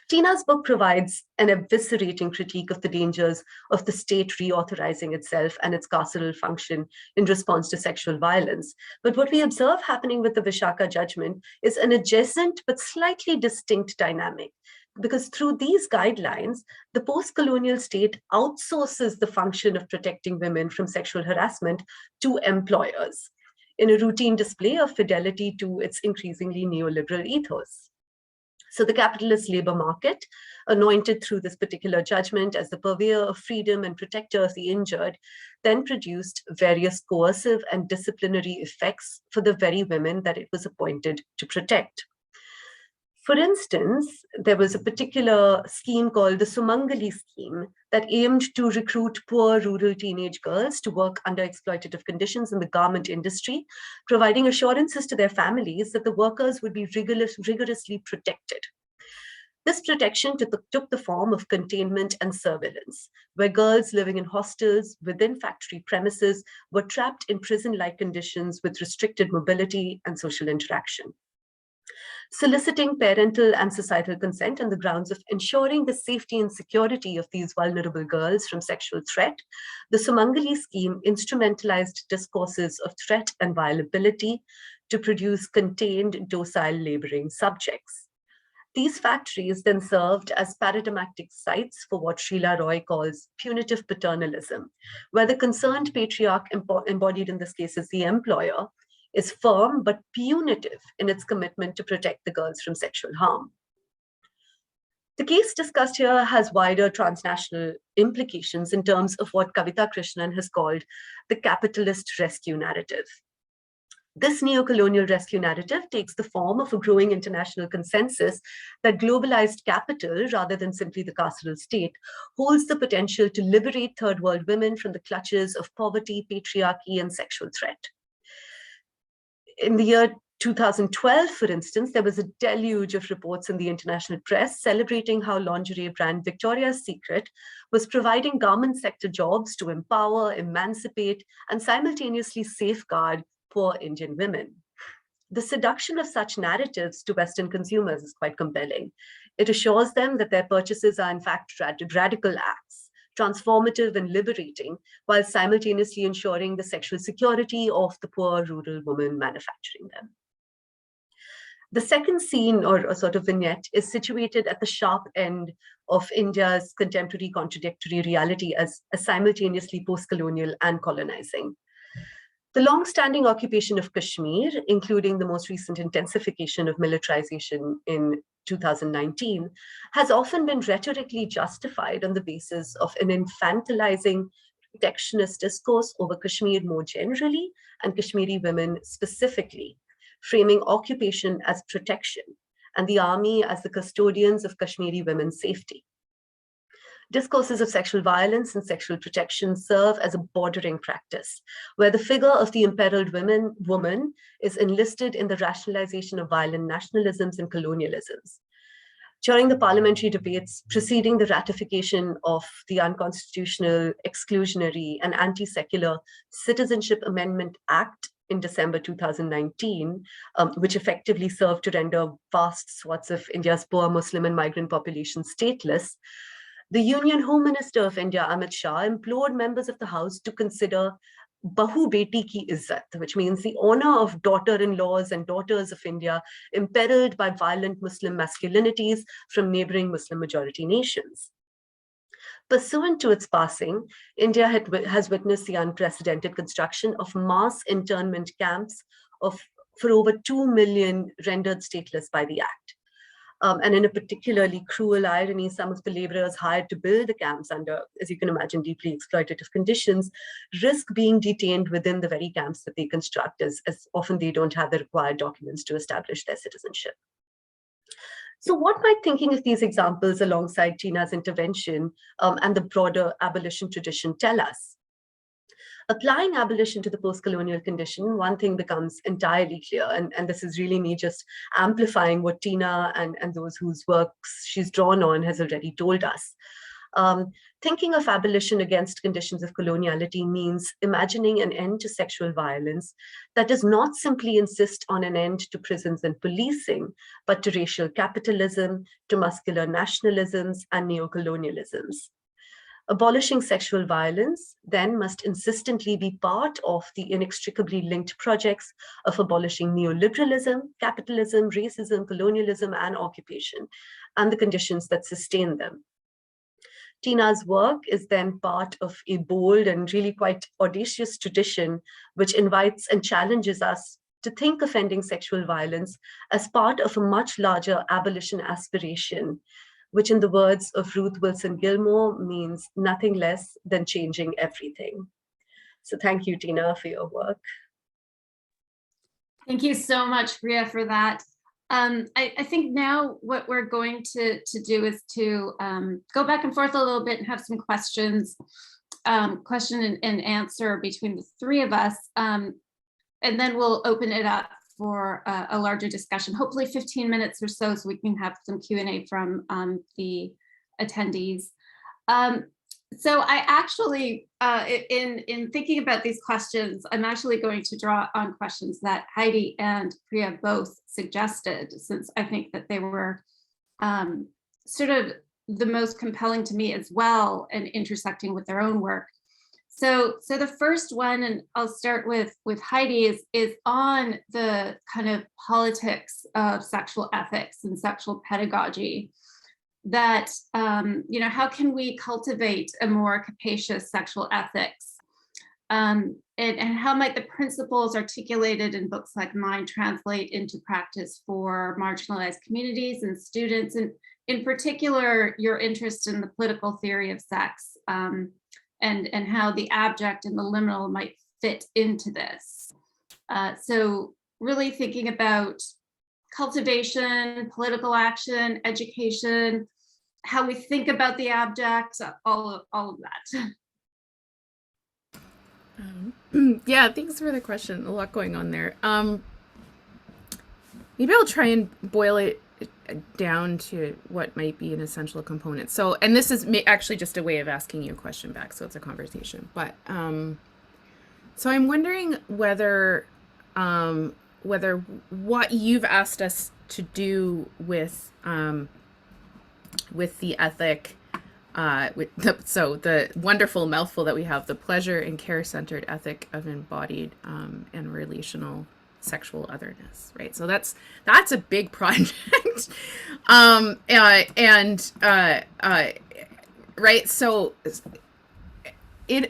Tina's book provides an eviscerating critique of the dangers of the state reauthorizing itself and its carceral function in response to sexual violence. But what we observe happening with the Vishaka judgment is an adjacent but slightly distinct dynamic. Because through these guidelines, the post-colonial state outsources the function of protecting women from sexual harassment to employers in a routine display of fidelity to its increasingly neoliberal ethos. So the capitalist labor market, anointed through this particular judgment as the purveyor of freedom and protector of the injured, then produced various coercive and disciplinary effects for the very women that it was appointed to protect. For instance, there was a particular scheme called the Sumangali scheme that aimed to recruit poor rural teenage girls to work under exploitative conditions in the garment industry, providing assurances to their families that the workers would be rigorously protected. This protection took the form of containment and surveillance, where girls living in hostels within factory premises were trapped in prison-like conditions with restricted mobility and social interaction. Soliciting parental and societal consent on the grounds of ensuring the safety and security of these vulnerable girls from sexual threat, the Sumangali scheme instrumentalized discourses of threat and violability to produce contained, docile laboring subjects. These factories then served as paradigmatic sites for what Sheila Roy calls punitive paternalism, where the concerned patriarch, embodied in this case as the employer, is firm but punitive in its commitment to protect the girls from sexual harm. The case discussed here has wider transnational implications in terms of what Kavita Krishnan has called the capitalist rescue narrative. This neo-colonial rescue narrative takes the form of a growing international consensus that globalized capital, rather than simply the carceral state, holds the potential to liberate third world women from the clutches of poverty, patriarchy, and sexual threat. In the year 2012, for instance, there was a deluge of reports in the international press celebrating how lingerie brand Victoria's Secret was providing garment sector jobs to empower, emancipate, and simultaneously safeguard poor Indian women. The seduction of such narratives to Western consumers is quite compelling. It assures them that their purchases are in fact radical acts, transformative and liberating, while simultaneously ensuring the sexual security of the poor rural woman manufacturing them. The second scene or sort of vignette is situated at the sharp end of India's contemporary contradictory reality as simultaneously post-colonial and colonizing. The long-standing occupation of Kashmir, including the most recent intensification of militarization in 2019, has often been rhetorically justified on the basis of an infantilizing protectionist discourse over Kashmir more generally and Kashmiri women specifically, framing occupation as protection and the army as the custodians of Kashmiri women's safety. Discourses of sexual violence and sexual protection serve as a bordering practice, where the figure of the imperiled woman is enlisted in the rationalization of violent nationalisms and colonialisms. During the parliamentary debates preceding the ratification of the unconstitutional, exclusionary, and anti-secular Citizenship Amendment Act in December 2019, which effectively served to render vast swaths of India's poor Muslim and migrant population stateless, the Union Home Minister of India, Amit Shah, implored members of the House to consider Bahu Beti Ki Izzat, which means the honor of daughter-in-laws and daughters of India imperiled by violent Muslim masculinities from neighboring Muslim-majority nations. Pursuant to its passing, India has witnessed the unprecedented construction of mass internment camps for over 2 million rendered stateless by the Act. And in a particularly cruel irony, some of the laborers hired to build the camps under, as you can imagine, deeply exploitative conditions, risk being detained within the very camps that they construct, as often they don't have the required documents to establish their citizenship. So what might thinking of these examples alongside Tina's intervention and the broader abolition tradition tell us? Applying abolition to the post-colonial condition, one thing becomes entirely clear, and this is really me just amplifying what Tina and those whose works she's drawn on has already told us. Thinking of abolition against conditions of coloniality means imagining an end to sexual violence that does not simply insist on an end to prisons and policing, but to racial capitalism, to muscular nationalisms and neocolonialisms. Abolishing sexual violence then must insistently be part of the inextricably linked projects of abolishing neoliberalism, capitalism, racism, colonialism, and occupation, and the conditions that sustain them. Tina's work is then part of a bold and really quite audacious tradition, which invites and challenges us to think of ending sexual violence as part of a much larger abolition aspiration, which in the words of Ruth Wilson Gilmore means nothing less than changing everything. So thank you, Tina, for your work. Thank you so much, Priya, for that. I think now what we're going to do is to go back and forth a little bit and have some questions, question and answer between the three of us. And then we'll open it up for a larger discussion, hopefully 15 minutes or so we can have some Q&A from the attendees. So I actually, in thinking about these questions, I'm actually going to draw on questions that Heidi and Priya both suggested, since I think that they were sort of the most compelling to me as well and intersecting with their own work. So the first one, and I'll start with Heidi, is on the kind of politics of sexual ethics and sexual pedagogy. That, how can we cultivate a more capacious sexual ethics? And how might the principles articulated in books like mine translate into practice for marginalized communities and students, and in particular, your interest in the political theory of sex, and how the abject and the liminal might fit into this. So really thinking about cultivation, political action, education, how we think about the abject, all of that. Yeah, thanks for the question. A lot going on there. Maybe I'll try and boil it down to what might be an essential component. So, and this is actually just a way of asking you a question back, so it's a conversation. But so I'm wondering whether what you've asked us to do with the ethic, so the wonderful mouthful that we have, the pleasure and care-centered ethic of embodied and relational sexual otherness, right? So that's a big project, right? So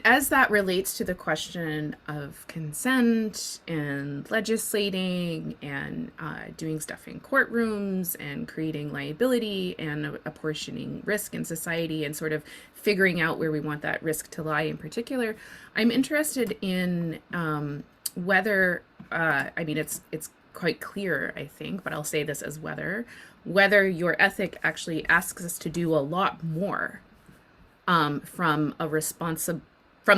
as that relates to the question of consent and legislating and doing stuff in courtrooms and creating liability and apportioning risk in society and sort of figuring out where we want that risk to lie in particular, I'm interested in whether, it's quite clear, I think, but I'll say this as whether your ethic actually asks us to do a lot more from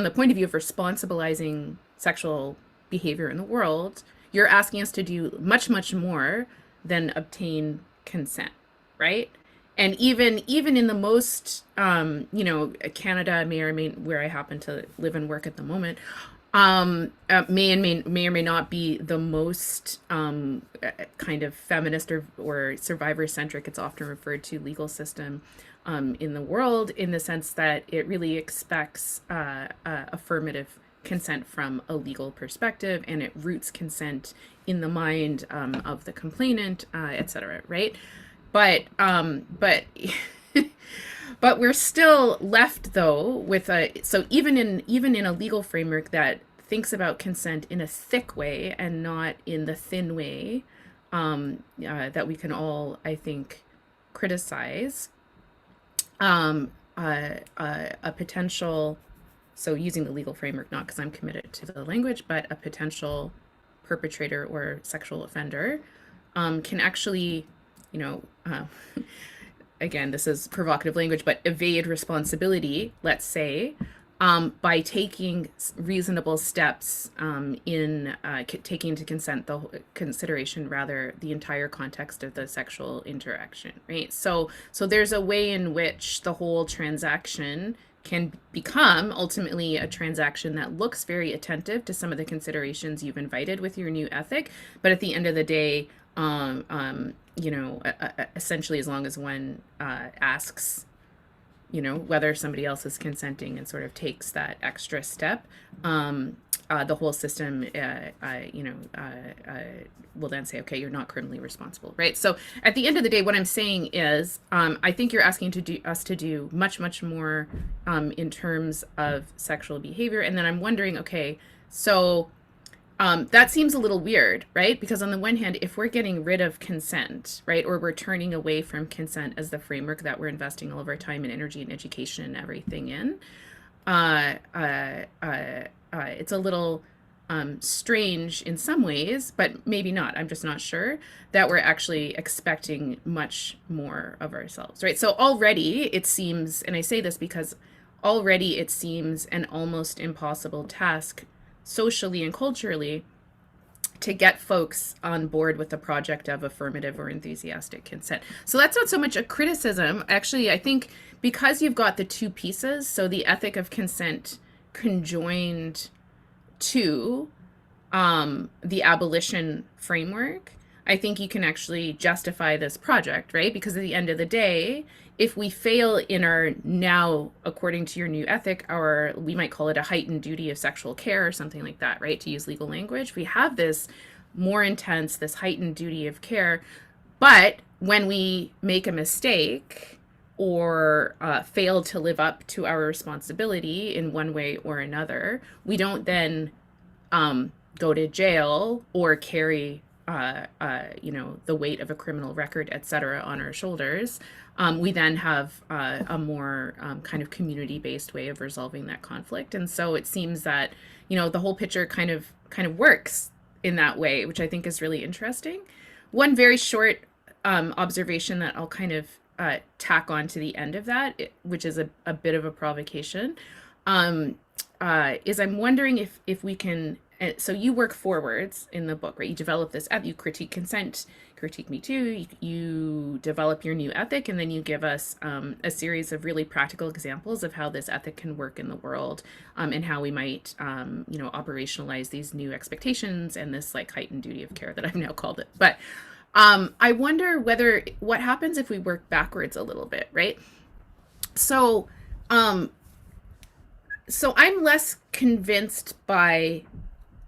the point of view of responsibilizing sexual behavior in the world. You're asking us to do much, much more than obtain consent, right? And even in the most, Canada may or may, where I happen to live and work at the moment, may or may not be the most kind of feminist or survivor-centric, it's often referred to, legal system in the world, in the sense that it really expects affirmative consent from a legal perspective, and it roots consent in the mind of the complainant, et cetera, right? But but we're still left, though, with so even in a legal framework that thinks about consent in a thick way and not in the thin way that we can all, I think, criticize, a potential, so using the legal framework, not because I'm committed to the language, but a potential perpetrator or sexual offender can actually, again, this is provocative language, but evade responsibility, let's say, by taking reasonable steps in taking into consideration rather the entire context of the sexual interaction, right? So there's a way in which the whole transaction can become ultimately a transaction that looks very attentive to some of the considerations you've invited with your new ethic, but at the end of the day, you know, essentially, as long as one asks, you know, whether somebody else is consenting and sort of takes that extra step, the whole system, will then say, okay, you're not criminally responsible, right? So at the end of the day, what I'm saying is, I think you're asking us to do much, much more in terms of sexual behavior. And then I'm wondering, okay, so that seems a little weird, right? Because on the one hand, if we're getting rid of consent, right, or we're turning away from consent as the framework that we're investing all of our time and energy and education and everything in, it's a little strange in some ways, but maybe not. I'm just not sure that we're actually expecting much more of ourselves, right? So already it seems, and I say this because already it seems an almost impossible task socially and culturally to get folks on board with the project of affirmative or enthusiastic consent. So that's not so much a criticism. Actually, I think because you've got the two pieces, so the ethic of consent conjoined to the abolition framework, I think you can actually justify this project, right? Because at the end of the day, if we fail in our now, according to your new ethic, our, we might call it a heightened duty of sexual care or something like that, right? To use legal language, we have this more intense, this heightened duty of care. But when we make a mistake or fail to live up to our responsibility in one way or another, we don't then go to jail or carry you know, the weight of a criminal record, et cetera, on our shoulders. We then have a more kind of community-based way of resolving that conflict. And so it seems that, you know, the whole picture kind of works in that way, which I think is really interesting. One very short observation that I'll kind of tack on to the end of that, which is a bit of a provocation, is I'm wondering if we can, so you work forwards in the book, right? You develop this, you critique consent, critique Me Too, you develop your new ethic, and then you give us a series of really practical examples of how this ethic can work in the world, and how we might, you know, operationalize these new expectations and this like heightened duty of care that I've now called it. But I wonder what happens if we work backwards a little bit, right? So, so I'm less convinced by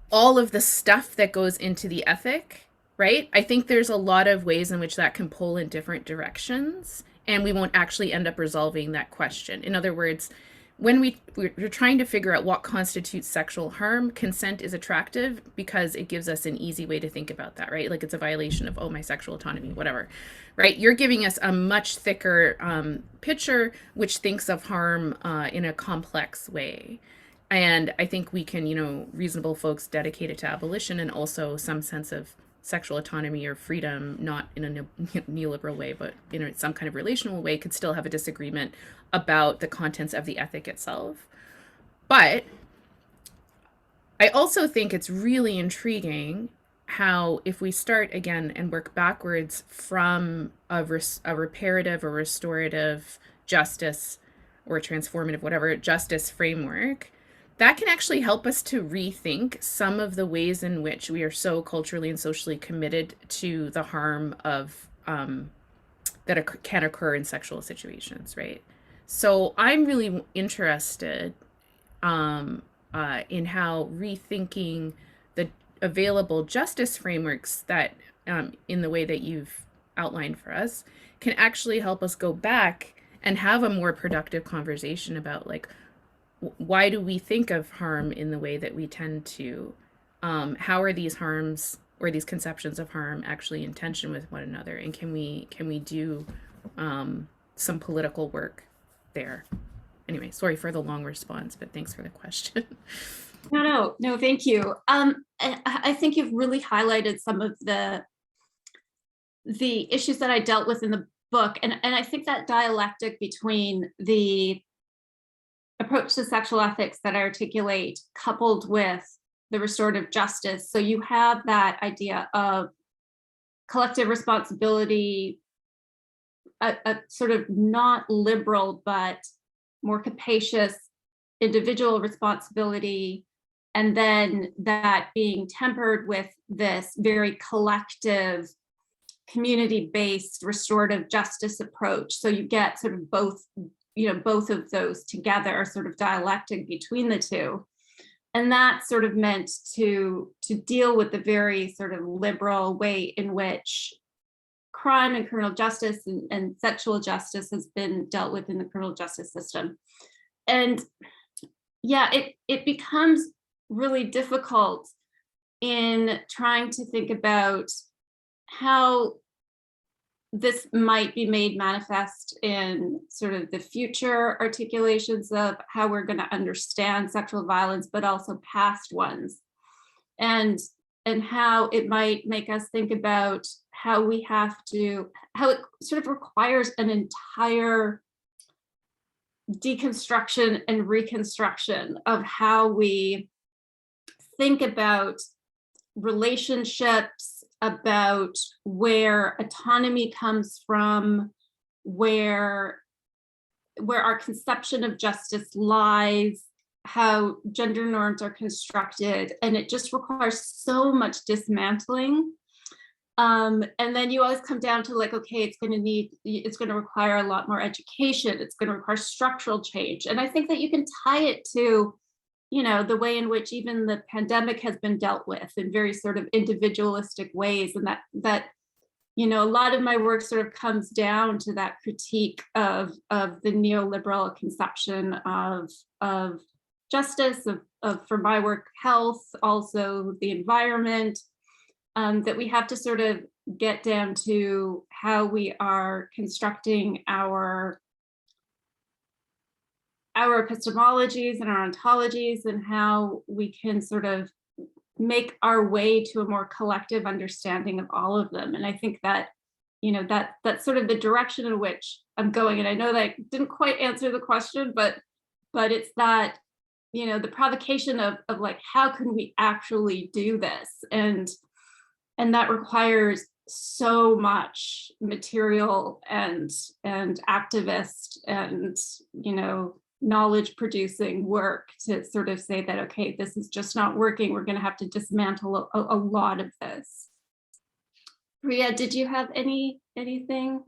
all of the stuff that goes into the ethic, right? I think there's a lot of ways in which that can pull in different directions, and we won't actually end up resolving that question. In other words, when we're trying to figure out what constitutes sexual harm, consent is attractive because it gives us an easy way to think about that, right? Like it's a violation of, oh, my sexual autonomy, whatever, right? You're giving us a much thicker picture, which thinks of harm in a complex way. And I think we can, you know, reasonable folks dedicated to abolition and also some sense of sexual autonomy or freedom, not in a neoliberal way, but in some kind of relational way, could still have a disagreement about the contents of the ethic itself. But I also think it's really intriguing how if we start again and work backwards from a reparative or restorative justice or transformative, whatever, justice framework, that can actually help us to rethink some of the ways in which we are so culturally and socially committed to the harm of that can occur in sexual situations, right? So I'm really interested in how rethinking the available justice frameworks that, in the way that you've outlined for us, can actually help us go back and have a more productive conversation about, like, why do we think of harm in the way that we tend to? How are these harms or these conceptions of harm actually in tension with one another? And can we do some political work there? Anyway, sorry for the long response, but thanks for the question. No, thank you. I think you've really highlighted some of the issues that I dealt with in the book. And I think that dialectic between the approach to sexual ethics that I articulate coupled with the restorative justice. So you have that idea of collective responsibility, a sort of not liberal, but more capacious individual responsibility, and then that being tempered with this very collective, community-based restorative justice approach. So you get sort of both, both of those together, sort of dialectic between the two. And that's sort of meant to deal with the very sort of liberal way in which crime and criminal justice and sexual justice has been dealt with in the criminal justice system. And yeah, it becomes really difficult in trying to think about how this might be made manifest in sort of the future articulations of how we're going to understand sexual violence, but also past ones, and how it might make us think about how it sort of requires an entire deconstruction and reconstruction of how we think about relationships, about where autonomy comes from, where our conception of justice lies, how gender norms are constructed, and it just requires so much dismantling. And then you always come down to like, okay, it's going to require a lot more education. It's going to require structural change. And I think that you can tie it to, the way in which even the pandemic has been dealt with in very sort of individualistic ways. And that a lot of my work sort of comes down to that critique of the neoliberal conception of justice, of for my work, health, also the environment, that we have to sort of get down to how we are constructing our epistemologies and our ontologies, and how we can sort of make our way to a more collective understanding of all of them. And I think that, that's sort of the direction in which I'm going. And I know that I didn't quite answer the question, but it's that, the provocation of like, how can we actually do this? And that requires so much material and activist and, knowledge producing work to sort of say that, okay, this is just not working. We're going to have to dismantle a lot of this. Priya, did you have anything?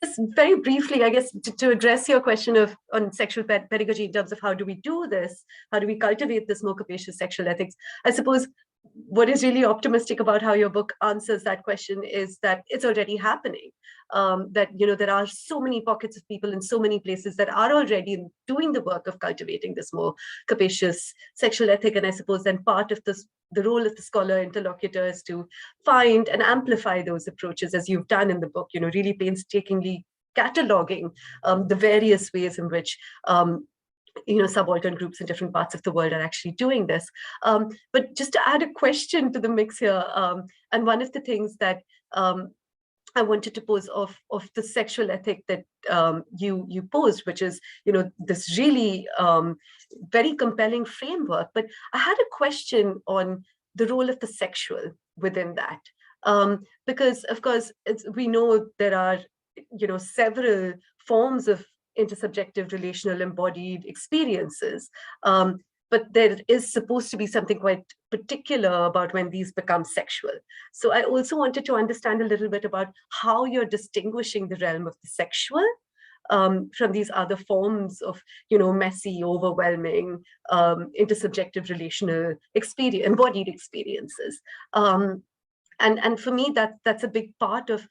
Just very briefly, I guess, to address your question on sexual pedagogy in terms of how do we do this? How do we cultivate this more capacious sexual ethics? I suppose what is really optimistic about how your book answers that question is that it's already happening. That there are so many pockets of people in so many places that are already doing the work of cultivating this more capacious sexual ethic. And I suppose then part of the role of the scholar interlocutor is to find and amplify those approaches, as you've done in the book, really painstakingly cataloging the various ways in which subaltern groups in different parts of the world are actually doing this. But just to add a question to the mix here, and one of the things that I wanted to pose of the sexual ethic that you posed, which is, this really very compelling framework. But I had a question on the role of the sexual within that, because of course we know there are, several forms of intersubjective, relational, embodied experiences. But there is supposed to be something quite particular about when these become sexual. So I also wanted to understand a little bit about how you're distinguishing the realm of the sexual from these other forms of, messy, overwhelming, intersubjective, relational embodied experiences. And for me, that's a big part of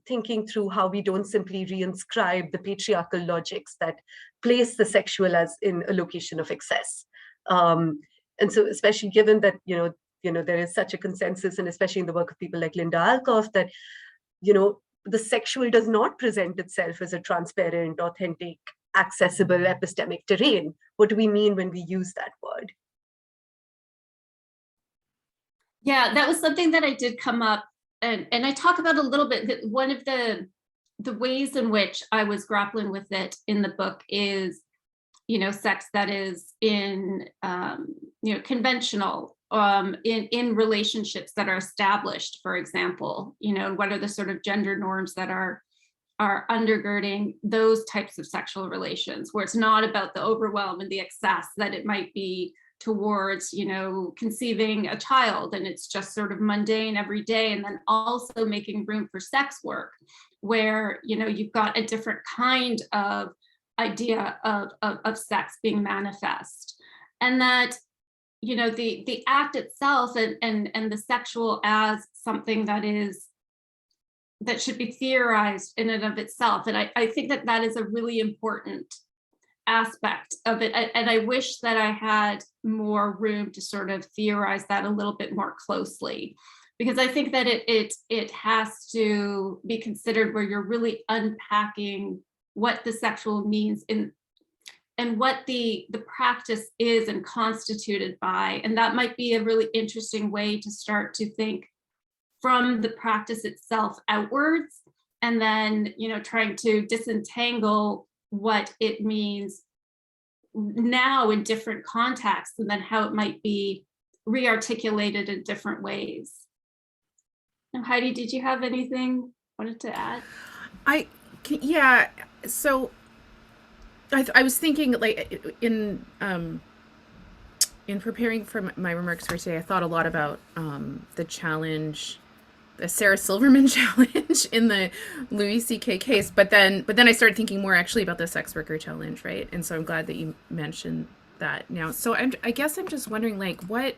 thinking through how we don't simply reinscribe the patriarchal logics that place the sexual as in a location of excess. And so, especially given that there is such a consensus, and especially in the work of people like Linda Alcoff, that the sexual does not present itself as a transparent, authentic, accessible epistemic terrain. What do we mean when we use that word? Yeah, that was something that I did come up and I talk about a little bit. That one of the the ways in which I was grappling with it in the book is, sex that is in, conventional, in relationships that are established, for example, what are the sort of gender norms that are undergirding those types of sexual relations, where it's not about the overwhelm and the excess that it might be towards, conceiving a child, and it's just sort of mundane every day, and then also making room for sex work, where, you've got a different kind of idea of sex being manifest. And that, the act itself and the sexual as something that should be theorized in and of itself. And I think that is a really important aspect of it. And I wish that I had more room to sort of theorize that a little bit more closely, because I think that it has to be considered where you're really unpacking what the sexual means and what the practice is and constituted by. And that might be a really interesting way to start to think from the practice itself outwards, and then, trying to disentangle what it means now in different contexts, and then how it might be rearticulated in different ways. Now, Heidi, did you have anything wanted to add? Yeah, so I was thinking, like, in preparing for my remarks for today, I thought a lot about the challenge, the Sarah Silverman challenge in the Louis C.K. case, but then I started thinking more actually about the sex worker challenge, right? And so I'm glad that you mentioned that now. So I guess I'm just wondering, like, what,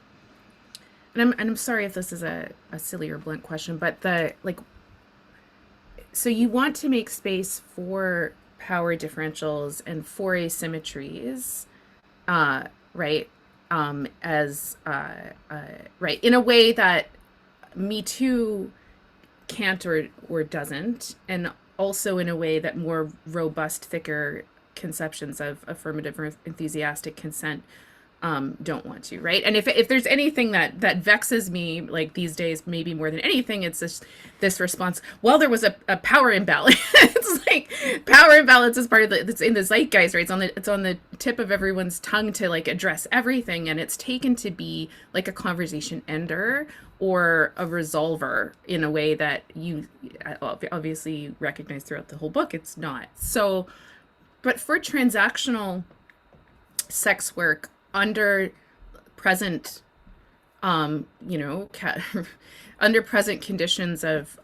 and I'm sorry if this is a silly or blunt question, but so you want to make space for power differentials and for asymmetries, right? Right, in a way that Me Too can't or doesn't, and also in a way that more robust, thicker conceptions of affirmative or enthusiastic consent don't want to, right? And if there's anything that vexes me, like, these days, maybe more than anything, it's this response, well, there was a power imbalance. It's like power imbalance is part of it's in the zeitgeist, right? It's on the tip of everyone's tongue to, like, address everything, and it's taken to be like a conversation ender or a resolver in a way that you obviously recognize throughout the whole book it's not. So, but for transactional sex work under present, under present conditions of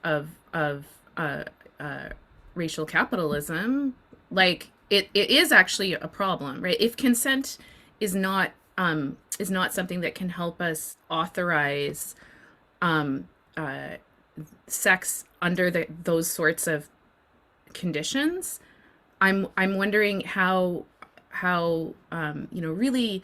racial capitalism, like, it is actually a problem, right? If consent is not something that can help us authorize sex under those sorts of conditions, I'm wondering how really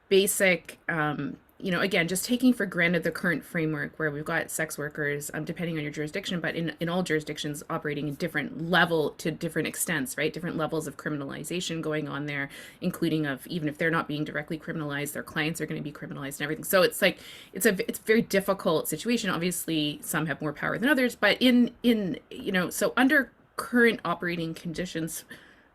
basic, again, just taking for granted the current framework where we've got sex workers, depending on your jurisdiction, but in all jurisdictions operating in different level to different extents, right? Different levels of criminalization going on there, including of, even if they're not being directly criminalized, their clients are going to be criminalized and everything. So it's like, it's a very difficult situation. Obviously, some have more power than others, but so under current operating conditions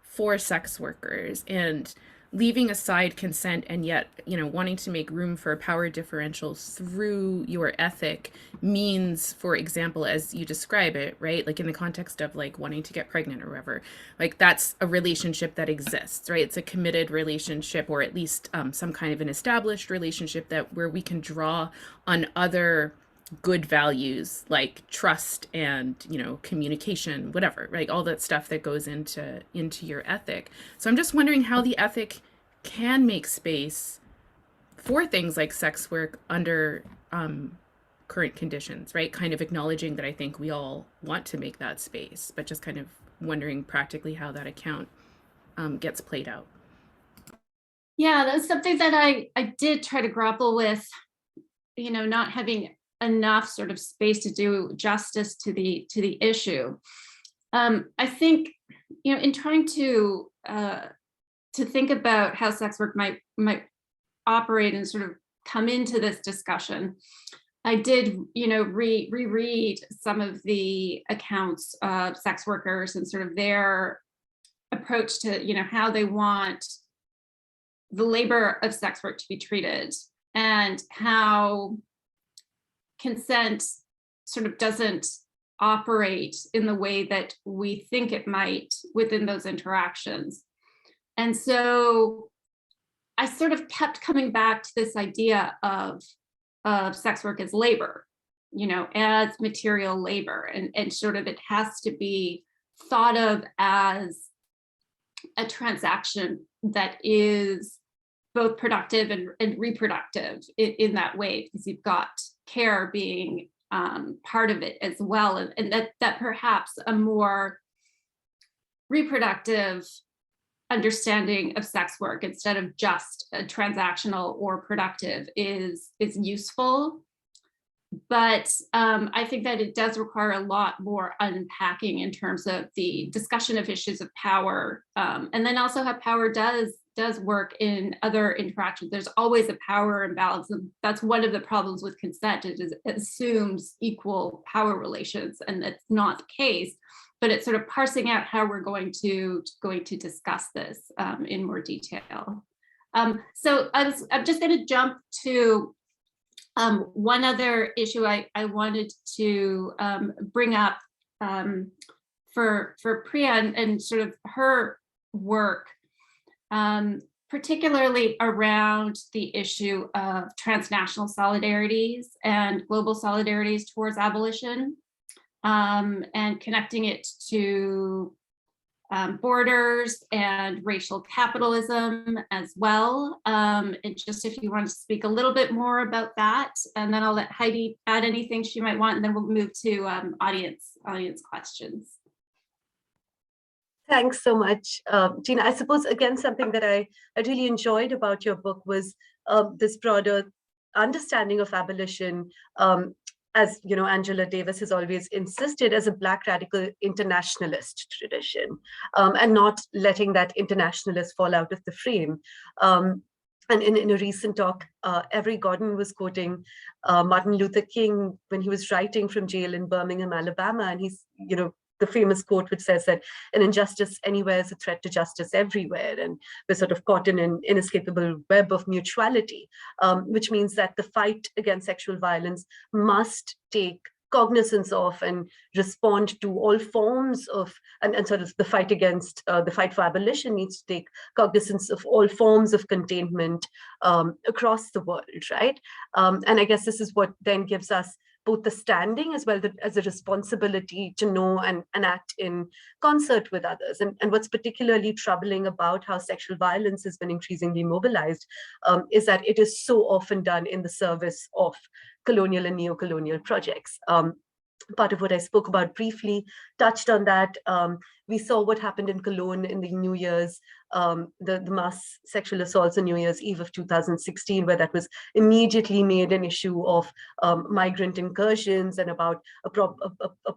for sex workers, and leaving aside consent and yet, wanting to make room for power differentials through your ethic means, for example, as you describe it, right? Like in the context of, like, wanting to get pregnant or whatever, like, that's a relationship that exists, right? It's a committed relationship, or at least some kind of an established relationship where we can draw on other good values like trust and, communication, whatever, right? All that stuff that goes into your ethic. So I'm just wondering how the ethic can make space for things like sex work under current conditions, right? Kind of acknowledging that I think we all want to make that space, but just kind of wondering practically how that account gets played out. Yeah, that's something that I did try to grapple with, not having enough sort of space to do justice to the issue. I think, in trying to think about how sex work might operate and sort of come into this discussion, I did, reread some of the accounts of sex workers and sort of their approach to, how they want the labor of sex work to be treated, and how consent sort of doesn't operate in the way that we think it might within those interactions. And so I sort of kept coming back to this idea of sex work as labor, as material labor, and sort of it has to be thought of as a transaction that is both productive and reproductive in that way, because you've got care being part of it as well, and that perhaps a more reproductive understanding of sex work instead of just a transactional or productive is useful. But I think that it does require a lot more unpacking in terms of the discussion of issues of power, and then also how power does work in other interactions. There's always a power imbalance, and that's one of the problems with consent. It assumes equal power relations, and that's not the case. But it's sort of parsing out how we're going to discuss this in more detail. So I'm just going to jump to one other issue I wanted to bring up for Priya and sort of her work, particularly around the issue of transnational solidarities and global solidarities towards abolition, and connecting it to borders and racial capitalism as well. And just if you want to speak a little bit more about that, and then I'll let Heidi add anything she might want, and then we'll move to audience questions. Thanks so much, Tina. I suppose, again, something that I really enjoyed about your book was this broader understanding of abolition, as Angela Davis has always insisted, as a Black radical internationalist tradition, and not letting that internationalist fall out of the frame. And in a recent talk, Avery Gordon was quoting Martin Luther King when he was writing from jail in Birmingham, Alabama, and he's, the famous quote which says that an injustice anywhere is a threat to justice everywhere, and we're sort of caught in an inescapable web of mutuality, which means that the fight against sexual violence must take cognizance of and respond to all forms of, and sort of the fight against, the fight for abolition needs to take cognizance of all forms of containment across the world, right? And I guess this is what then gives us both the standing as well as a responsibility to know and act in concert with others. And what's particularly troubling about how sexual violence has been increasingly mobilized is that it is so often done in the service of colonial and neo-colonial projects. Part of what I spoke about briefly touched on that. We saw what happened in Cologne in the New Year's, the mass sexual assaults on New Year's Eve of 2016, where that was immediately made an issue of migrant incursions and about a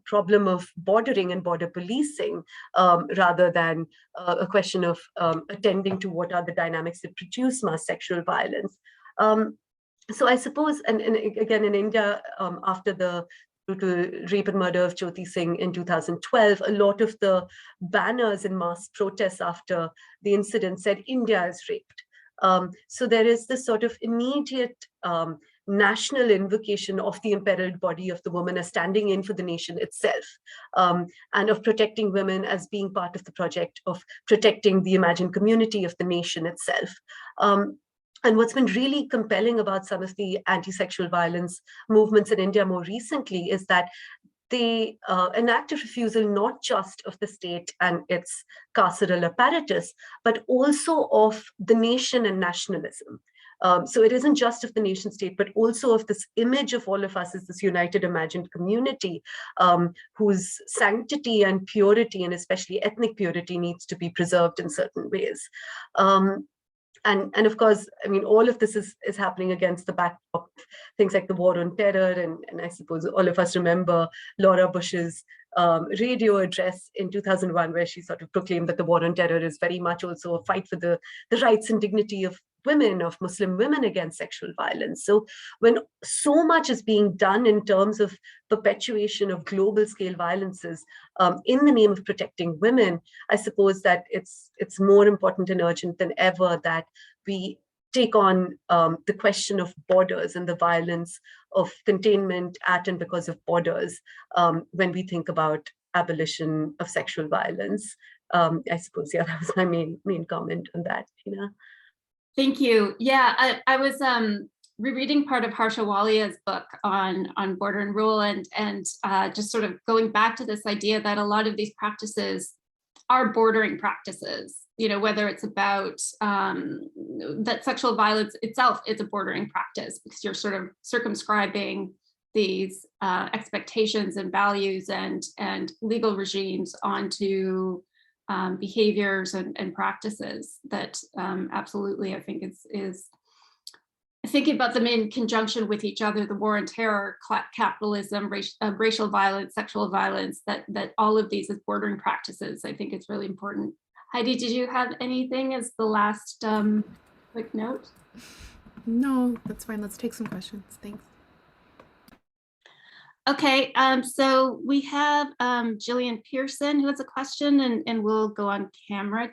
problem of bordering and border policing, rather than a question of attending to what are the dynamics that produce mass sexual violence. So I suppose, and again in India, after the rape and murder of Jyoti Singh in 2012, a lot of the banners and mass protests after the incident said India is raped. So there is this sort of immediate national invocation of the imperiled body of the woman as standing in for the nation itself, and of protecting women as being part of the project of protecting the imagined community of the nation itself. And what's been really compelling about some of the anti-sexual violence movements in India more recently is that they enact a refusal not just of the state and its carceral apparatus, but also of the nation and nationalism. So it isn't just of the nation state, but also of this image of all of us as this united imagined community, whose sanctity and purity, and especially ethnic purity, needs to be preserved in certain ways. And of course, I mean, all of this is happening against the backdrop of things like the war on terror. And I suppose all of us remember Laura Bush's radio address in 2001, where she sort of proclaimed that the war on terror is very much also a fight for the rights and dignity of women, of Muslim women against sexual violence. So when so much is being done in terms of perpetuation of global scale violences in the name of protecting women, I suppose that it's more important and urgent than ever that we take on the question of borders and the violence of containment at and because of borders when we think about abolition of sexual violence. I suppose, yeah, that was my main comment on that, Tina. Thank you. Yeah, I was rereading part of Harsha Walia's book on border and rule, and just sort of going back to this idea that a lot of these practices are bordering practices, you know, whether it's about that sexual violence itself is a bordering practice because you're sort of circumscribing these expectations and values and legal regimes onto behaviors and practices that absolutely, I think is thinking about them in conjunction with each other, the war on terror, capitalism, racial violence, sexual violence, that all of these as bordering practices, I think it's really important. Heidi, did you have anything as the last quick note? No, that's fine. Let's take some questions. Thanks. Okay, so we have Jillian Pearson who has a question, and we'll go on camera